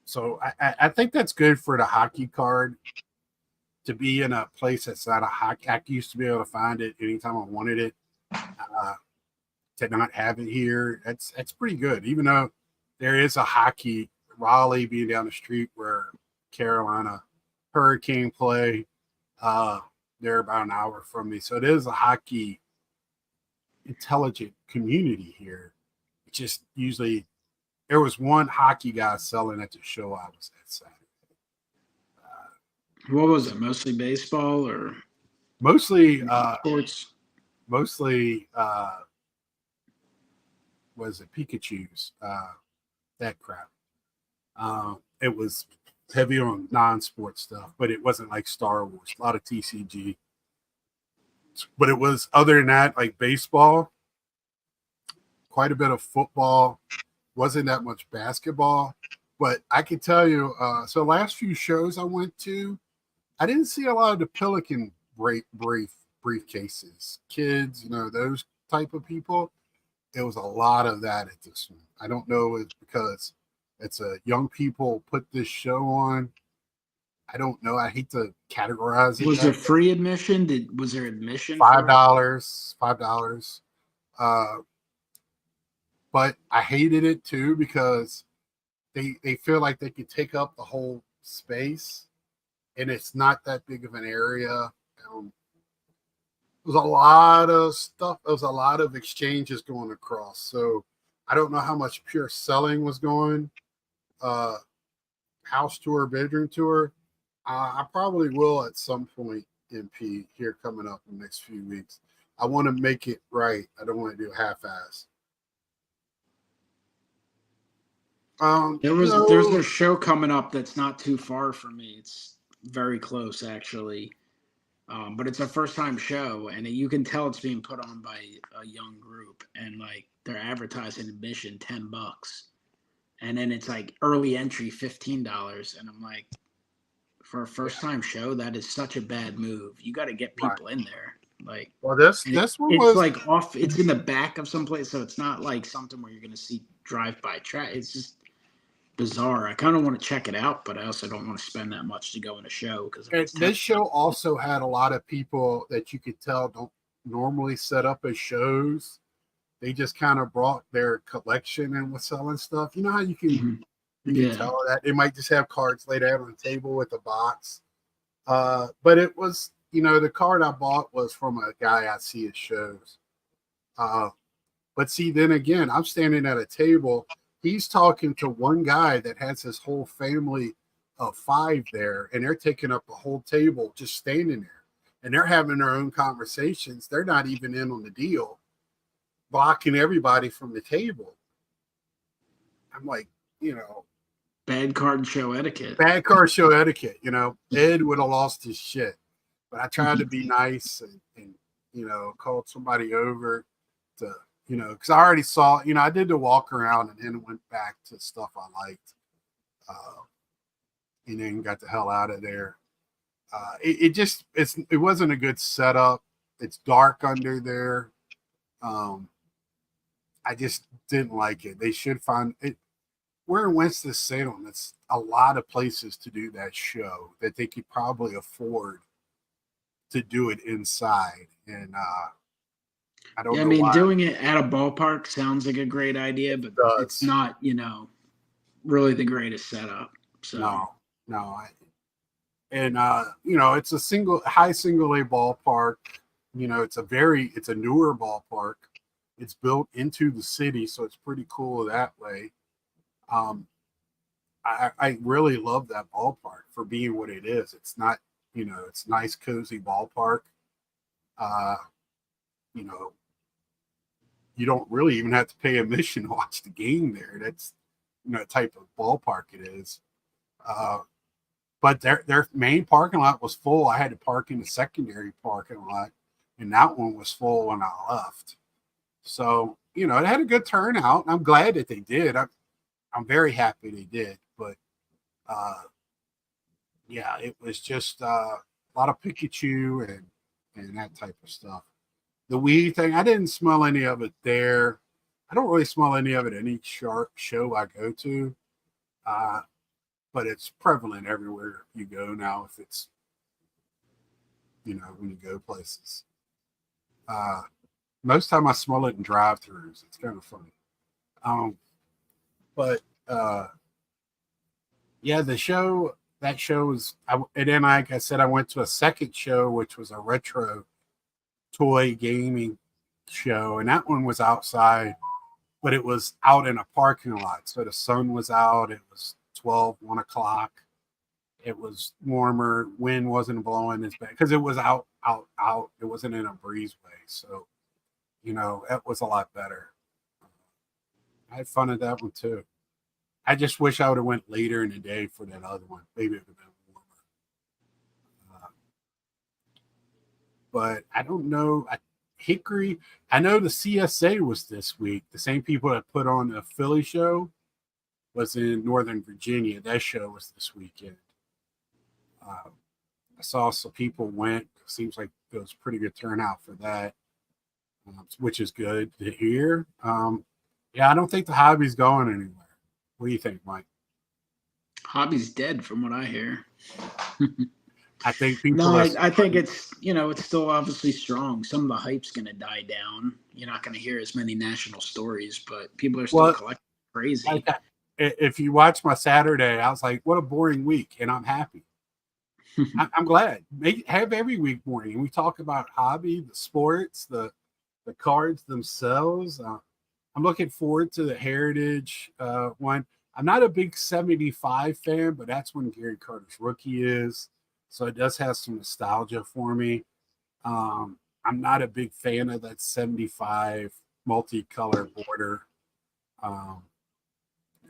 So I think that's good for the hockey card to be in a place that's not a hockey. I used to be able to find it anytime I wanted it. To not have it here, that's pretty good. Even though there is a hockey, Raleigh being down the street where Carolina Hurricane play, they're about an hour from me. So it is a hockey intelligent community here. It's just usually there was one hockey guy selling at the show I was at Saturday. What was it? Mostly baseball or mostly sports? Mostly was it Pikachu's, that crap. It was heavy on non-sport stuff, but it wasn't like Star Wars, a lot of TCG. But it was, other than that, like baseball, quite a bit of football, wasn't that much basketball. But I can tell you, so last few shows I went to, I didn't see a lot of the Pelican briefcases, kids, those type of people. It was a lot of that at this one. I don't know if it's because it's a young people put this show on. I don't know. I hate to categorize it. Was there free admission? Was there admission? $5. But I hated it too because they feel like they could take up the whole space, and it's not that big of an area. There was a lot of stuff. There was a lot of exchanges going across. So I don't know how much pure selling was going. House tour, bedroom tour. I probably will at some point, MP, here coming up in the next few weeks. I want to make it right. I don't want to do half-ass. There's a show coming up that's not too far from me. It's very close, actually. But it's a first-time show, and you can tell it's being put on by a young group, and like they're advertising admission $10, and then it's like early entry $15, and I'm like, for a first-time show, that is such a bad move. You got to get people in there. Like, Well, this and this one it's was like off. It's in the back of some place, so it's not like something where you're gonna see drive by track. It's just bizarre. I kind of want to check it out, but I also don't want to spend that much to go in a show because if and it's this 10. show also had a lot of people that you could tell don't normally set up as shows. They just kind of brought their collection and was selling stuff. You know how Mhm. you can Yeah, tell that they might just have cards laid out on the table with a box. But it was, the card I bought was from a guy I see at shows. Uh, but see, then again, I'm standing at a table. He's talking to one guy that has his whole family of five there, and they're taking up a whole table just standing there. And they're having their own conversations. They're not even in on the deal, blocking everybody from the table. I'm like, you know, bad card show etiquette. bad car show etiquette. Ed would have lost his shit. But I tried to be nice and called somebody over to, because I already saw, I did the walk around and then went back to stuff I liked, and then got the hell out of there. It wasn't a good setup. It's dark under there. I just didn't like it. They should find it. We're in Winston-Salem. It's a lot of places to do that show that they could probably afford to do it inside. And I don't Yeah, I know mean, why doing it at a ballpark sounds like a great idea, it but it's does. not, really the greatest setup. So, No, no. And it's a high single A ballpark. It's a newer ballpark. It's built into the city, so it's pretty cool that way. Um, I really love that ballpark for being what it is. It's not, it's nice, cozy ballpark. Uh, you know, you don't really even have to pay admission to watch the game there. That's, the type of ballpark it is. Uh, but their main parking lot was full. I had to park in the secondary parking lot, and that one was full when I left. So, it had a good turnout, and I'm glad that they did. I'm very happy they did. But yeah, it was just a lot of Pikachu and that type of stuff. The weed thing, I didn't smell any of it there. I don't really smell any of it any shark show I go to. Uh, but it's prevalent everywhere you go now if it's, when you go places. Uh, Most time I smell it in drive-throughs. It's kind of funny. But yeah, that show was, and then like I said, I went to a second show, which was a retro toy gaming show, and that one was outside, but it was out in a parking lot. So the sun was out. It was 1 o'clock. It was warmer. Wind wasn't blowing as bad because it was out. It wasn't in a breezeway. So, it was a lot better. I had fun at that one too. I just wish I would have went later in the day for that other one. Maybe it would have been warmer. But I don't know. Hickory, I know the CSA was this week. The same people that put on the Philly show was in Northern Virginia. That show was this weekend. I saw some people went. Seems like it was a pretty good turnout for that, which is good to hear. Yeah, I don't think the hobby's going anywhere. What do you think, Mike? hobby's dead from what I hear. I think people No, are. I think it's still obviously strong. Some of the hype's going to die down. You're not going to hear as many national stories, but people are still Well, collecting crazy. like, if you watch my Saturday, I was like, what a boring week, and I'm happy. I'm glad. Have every week boring. We talk about hobby, the sports, the cards themselves. I'm looking forward to the Heritage one. I'm not a big 75 fan, but that's when Gary Carter's rookie is. So it does have some nostalgia for me. I'm not a big fan of that 75 multicolor border. Um,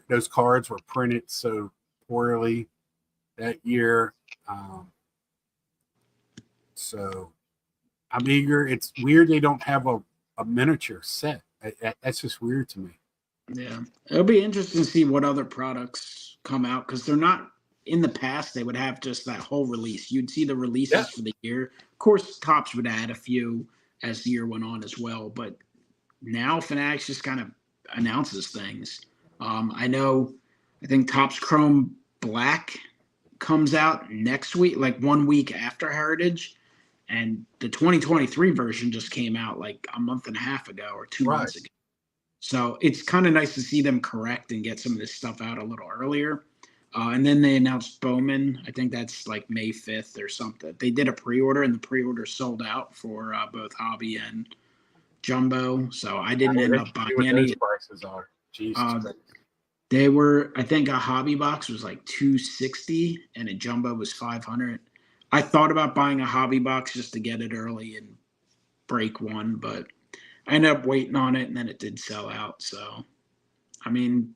those cards were printed so poorly that year. So I'm eager. It's weird they don't have a miniature set. That's just weird to me. Yeah, it'll be interesting to see what other products come out because they're not in the past they would have just that whole release. You'd see the Yeah, releases for the year. Of course, Topps would add a few as the year went on as well, but now Fanatics just kind of announces things. I think Topps Chrome Black comes out next week, like 1 week after Heritage, and the 2023 version just came out like a month and a half ago or 2 months right. ago. So it's kind of nice to see them correct and get some of this stuff out a little earlier. And then they announced Bowman. I think that's like May 5th or something. They did a pre-order, and the pre-order sold out for both Hobby and Jumbo. So I didn't end up See buying what those any. prices are. Jesus Uh, Christ. they were, I think, a Hobby box was like 260, and a Jumbo was 500. I thought about buying a Hobby box just to get it early and break one, but I ended up waiting on it, and then it did sell out. So, I mean,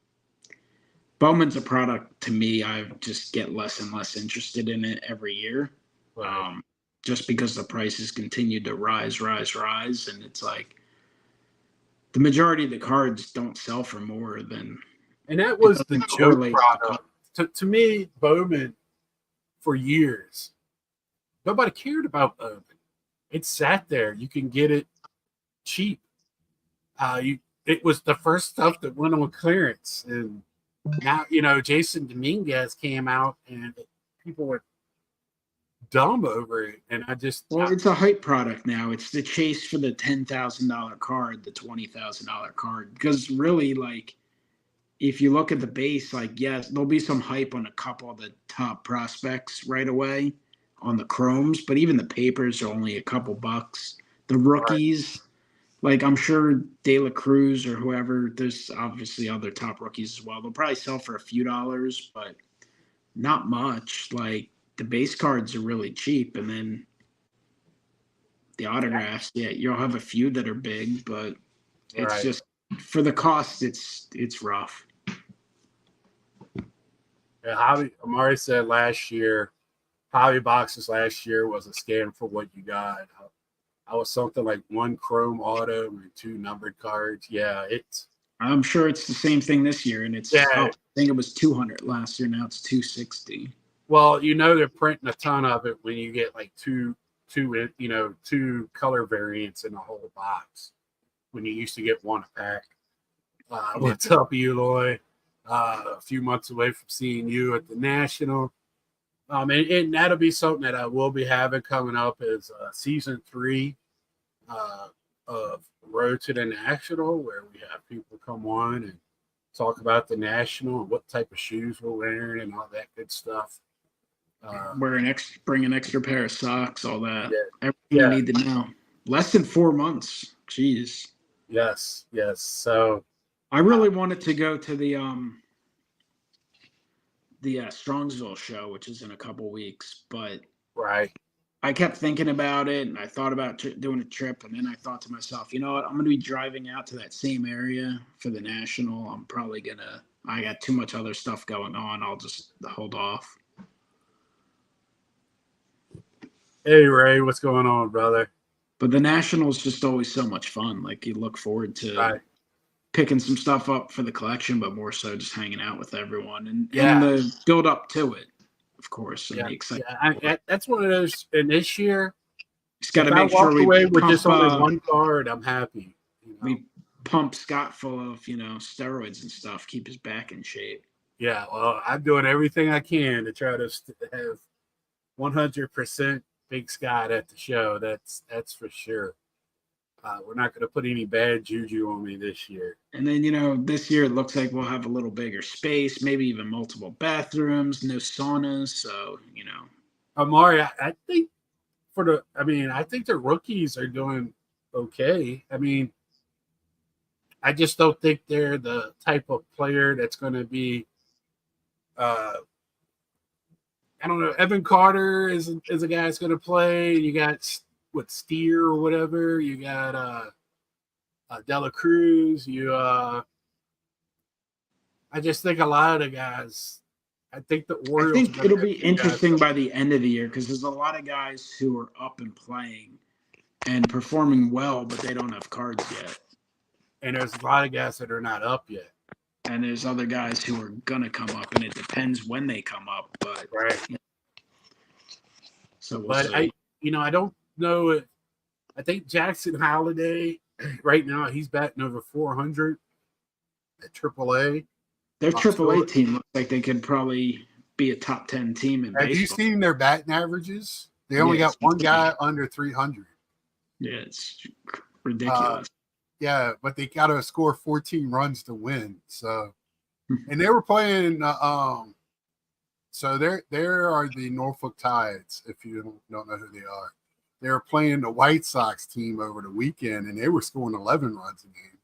Bowman's a product to me. I just get less and less interested in it every year, Right. um, just because the prices continue to rise, and it's like the majority of the cards don't sell for more than And that it was the doesn't joke correlate to the card. product. To me, Bowman, for years, nobody cared about Bowman. It sat there. You can get it cheap. It was the first stuff that went on clearance. And now, Jason Dominguez came out and people were dumb over it. And Well, it's a hype product now. It's the chase for the $10,000 card, the $20,000 card. Because really, like, if you look at the base, like, yes, there'll be some hype on a couple of the top prospects right away on the chromes, but even the papers are only a couple bucks. The right, rookies, like, I'm sure De La Cruz or whoever, there's obviously other top rookies as well. They'll probably sell for a few dollars, but not much. Like, the base cards are really cheap, and then the autographs, yeah, you'll have a few that are big, but it's right. just for the cost, it's rough. Yeah, Amari said last year, hobby boxes last year was a scam for what you got. I was something like one chrome auto and two numbered cards. Yeah, I'm sure it's the same thing this year, and it's yeah. I think it was 200 last year. Now it's 260. Well, they're printing a ton of it when you get like two color variants in the whole box. When you used to get one a pack. What's up, Eloy? A few months away from seeing you at the National. And that'll be something that I will be having coming up is season 3 of Road to the National, where we have people come on and talk about the National and what type of shoes we're wearing and all that good stuff. Bring an extra pair of socks, all that. Yeah, Everything yeah. you need to know. Less than 4 months. Jeez. Yes. So I really wanted to go to the Strongsville show, which is in a couple weeks, but right. I kept thinking about it, and I thought about doing a trip, and then I thought to myself, you know what? I'm going to be driving out to that same area for the National. I'm probably going to – I got too much other stuff going on. I'll just hold off. Hey, Ray, what's going on, brother? But the National is just always so much fun. Like, you look forward to Right. picking some stuff up for the collection, but more so just hanging out with everyone and Yeah. the build up to it, of course, and Yeah. the excitement. That's one of those. And this year, Just got to if make I walk sure we away with pump, just only one card, I'm happy. we pump Scott full of steroids and stuff, keep his back in shape. Yeah, well, I'm doing everything I can to try to have 100% Big Scott at the show. That's for sure. We're not going to put any bad juju on me this year. And then, this year it looks like we'll have a little bigger space, maybe even multiple bathrooms, no saunas. So, Amari, I think I think the rookies are doing okay. I mean, I just don't think they're the type of player that's going to be. I don't know. Evan Carter is a guy that's going to play. You got Steer or whatever. You got De La Cruz. I just think a lot of the guys. I think the Orioles. I think it'll be interesting by the end of the year because there's a lot of guys who are up and playing and performing well, but they don't have cards yet. And there's a lot of guys that are not up yet. And there's other guys who are going to come up, and it depends when they come up. but Right. so we'll But see. I don't know it. I think Jackson Holiday right now he's batting over 400 at AAA. Their So AAA team looks like they could probably be a top 10 team in have you baseball. seen their batting averages? They only Yeah, got one guy under 300. Yeah, it's ridiculous. Yeah, but they got to score 14 runs to win. So, and they were playing. So there are the Norfolk Tides. If you don't know who they are, they were playing the White Sox team over the weekend, and they were scoring 11 runs a game,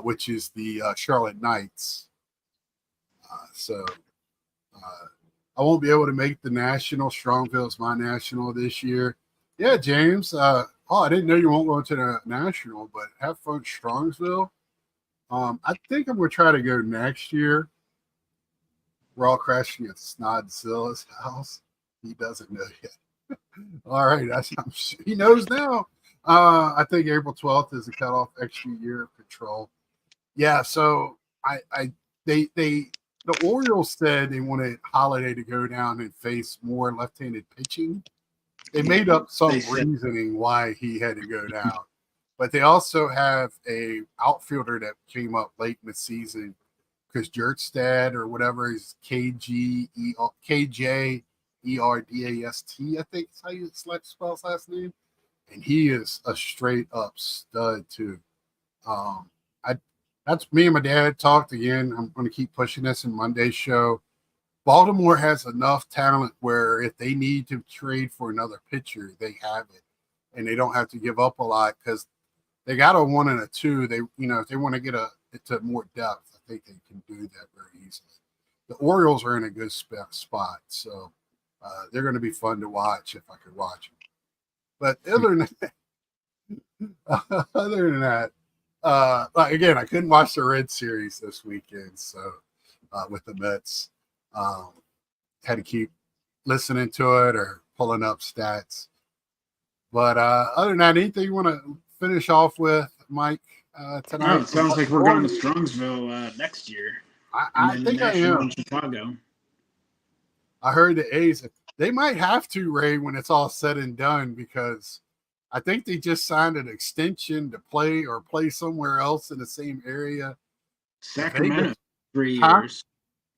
which is the Charlotte Knights. I won't be able to make the national. Strongville's my national this year. Yeah, James. I didn't know you won't go to the national, but have fun, Strongsville. I think I'm going to try to go next year. We're all crashing at Snodzilla's house. He doesn't know yet. All right, he knows now. I think April 12th is the cutoff extra year of control. Yeah, so the Orioles said they wanted Holiday to go down and face more left-handed pitching. They made up some reasoning why he had to go down, but they also have a outfielder that came up late in the season because Jertstad or whatever is KJERDAST, I think is how you spell his last name, and he is a straight up stud too. That's me and my dad talked again. I'm going to keep pushing this in Monday's show. Baltimore has enough talent where if they need to trade for another pitcher, they have it, and they don't have to give up a lot because they got a 1 and a 2. They, if they want to get to more depth, I think they can do that very easily. The Orioles are in a good spot, so they're going to be fun to watch if I could watch them. But other than that, again, I couldn't watch the Red Series this weekend, so with the Mets. Had to keep listening to it or pulling up stats. But other than that, anything you want to finish off with, Mike, tonight? No, it sounds like we're going to Strongsville next year. I think I am. In Chicago. I heard the A's, they might have to, Ray, when it's all said and done, because I think they just signed an extension to play somewhere else in the same area. Sacramento, 3 years.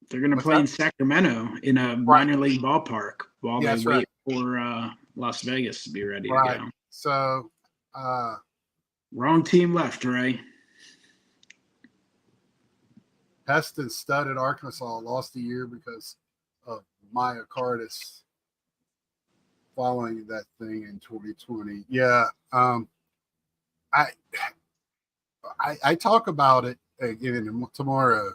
They're going to play in Sacramento in a minor league ballpark while they wait for Las Vegas to be ready to go. So, wrong team left, Ray. Heston stud at Arkansas lost a year because of myocarditis following that thing in 2020. Yeah, I talk about it again tomorrow.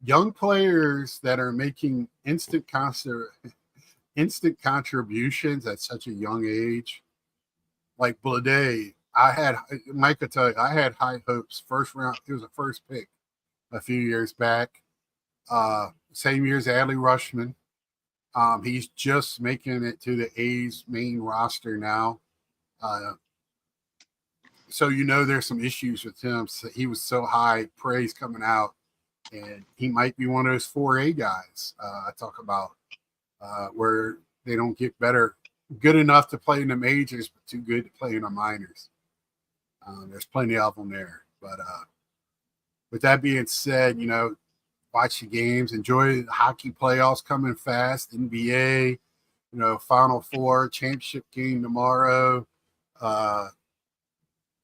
Young players that are making instant contributions at such a young age, like Blade. Mike could tell you, I had high hopes. First round, he was a first pick a few years back. Same year as Adley Rushman. He's just making it to the A's main roster now. So there's some issues with him. So he was so high praise coming out. And he might be one of those 4A guys I talk about where they don't get good enough to play in the majors, but too good to play in the minors. There's plenty of them there. But with that being said, watch the games, enjoy the hockey playoffs coming fast, NBA, Final Four, championship game tomorrow.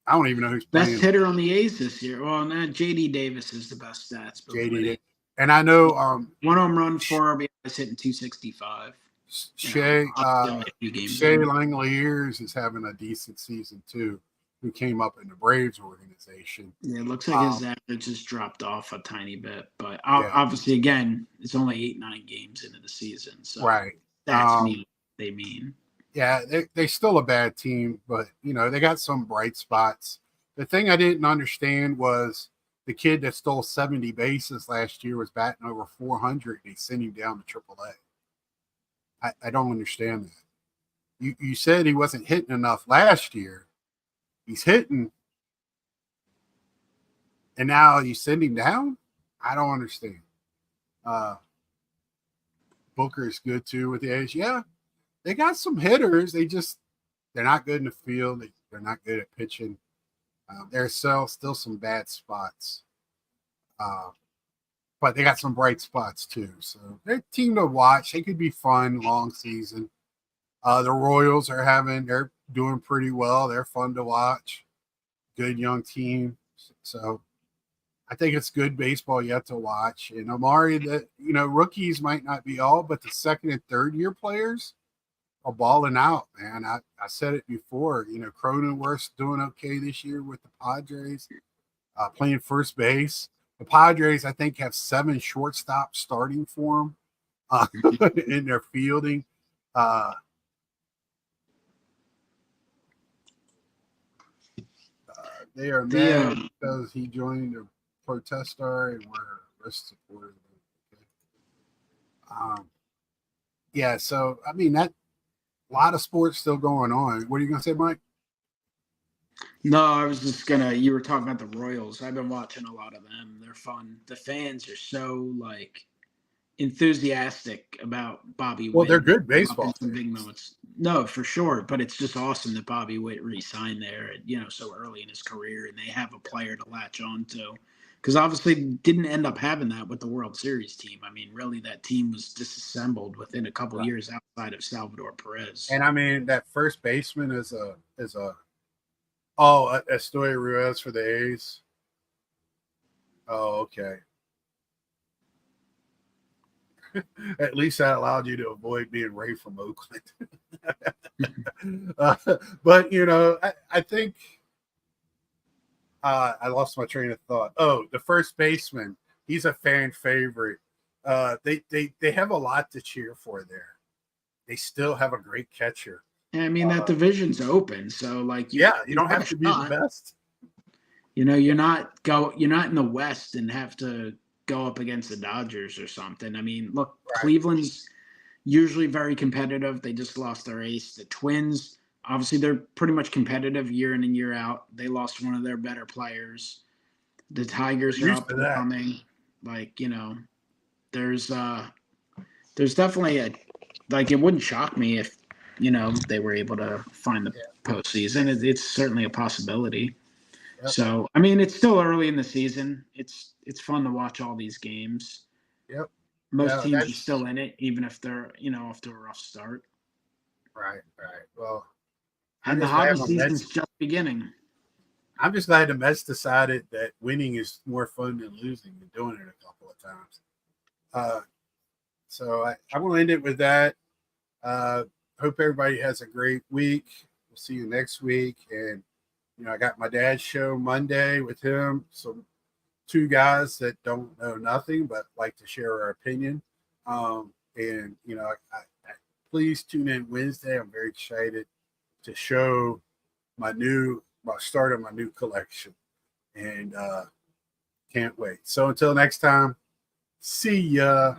I don't even know who's playing. Best hitter on the A's this year. Well, not JD Davis is the best stats. JD, and I know 1 home run, 4 RBIs, hitting 265. Shea Langeliers is having a decent season too. Who came up in the Braves organization? Yeah, it looks like his average has dropped off a tiny bit, but obviously, again, it's only 8-9 games into the season, so that's they mean. Yeah, they're still a bad team, but they got some bright spots. The thing I didn't understand was the kid that stole 70 bases last year was batting over 400, and they sent him down to AAA. I don't understand that. You said he wasn't hitting enough last year. He's hitting, and now you send him down? I don't understand. Booker's good too with the A's. Yeah, they got some hitters. They're not good in the field. They're not good at pitching. There's still some bad spots. But they got some bright spots too. So they're a team to watch. They could be fun, long season. The Royals they're doing pretty well. They're fun to watch. Good young team. So I think it's good baseball yet to watch. And Amari, rookies might not be all, but the second and third year players are balling out, man. I said it before. Cronenworth's doing okay this year with the Padres, playing first base. The Padres, I think, have 7 shortstops starting for them in their fielding. They are mad because he joined the protester and were arrested supporters. Yeah, so I mean that a lot of sports still going on. What are you gonna say, Mike? No, I was just you were talking about the Royals. I've been watching a lot of them. They're fun. The fans are so enthusiastic about Bobby Witt. Well, they're good baseball. Some big moments. No, for sure. But it's just awesome that Bobby Witt re-signed there, so early in his career, and they have a player to latch on to. Because obviously didn't end up having that with the World Series team. I mean, really, that team was disassembled within a couple years outside of Salvador Perez. And I mean, that first baseman is Estoy Ruiz for the A's. Oh, okay. At least that allowed you to avoid being Ray from Oakland. But I think I lost my train of thought. Oh, the first baseman, he's a fan favorite. They have a lot to cheer for there. They still have a great catcher. And I mean, that division's open, so you don't have to be the best. You're not in the West and have to go up against the Dodgers or something. I mean, look, right. Cleveland's usually very competitive. They just lost their ace. The Twins, obviously, they're pretty much competitive year in and year out. They lost one of their better players. The Tigers are up and coming. There's definitely it wouldn't shock me if, they were able to find the postseason. It's certainly a possibility. Yep. So, I mean, it's still early in the season. It's fun to watch all these games. Yep. Most teams are still in it, even if they're, off to a rough start. Right. Well, and the hockey season's just beginning. I'm just glad the Mets decided that winning is more fun than losing and doing it a couple of times. So I will end it with that. Hope everybody has a great week. We'll see you next week. And, I got my dad's show Monday with him. So 2 guys that don't know nothing but like to share our opinion. Please tune in Wednesday. I'm very excited to show my start of my new collection. And can't wait. So until next time, see ya.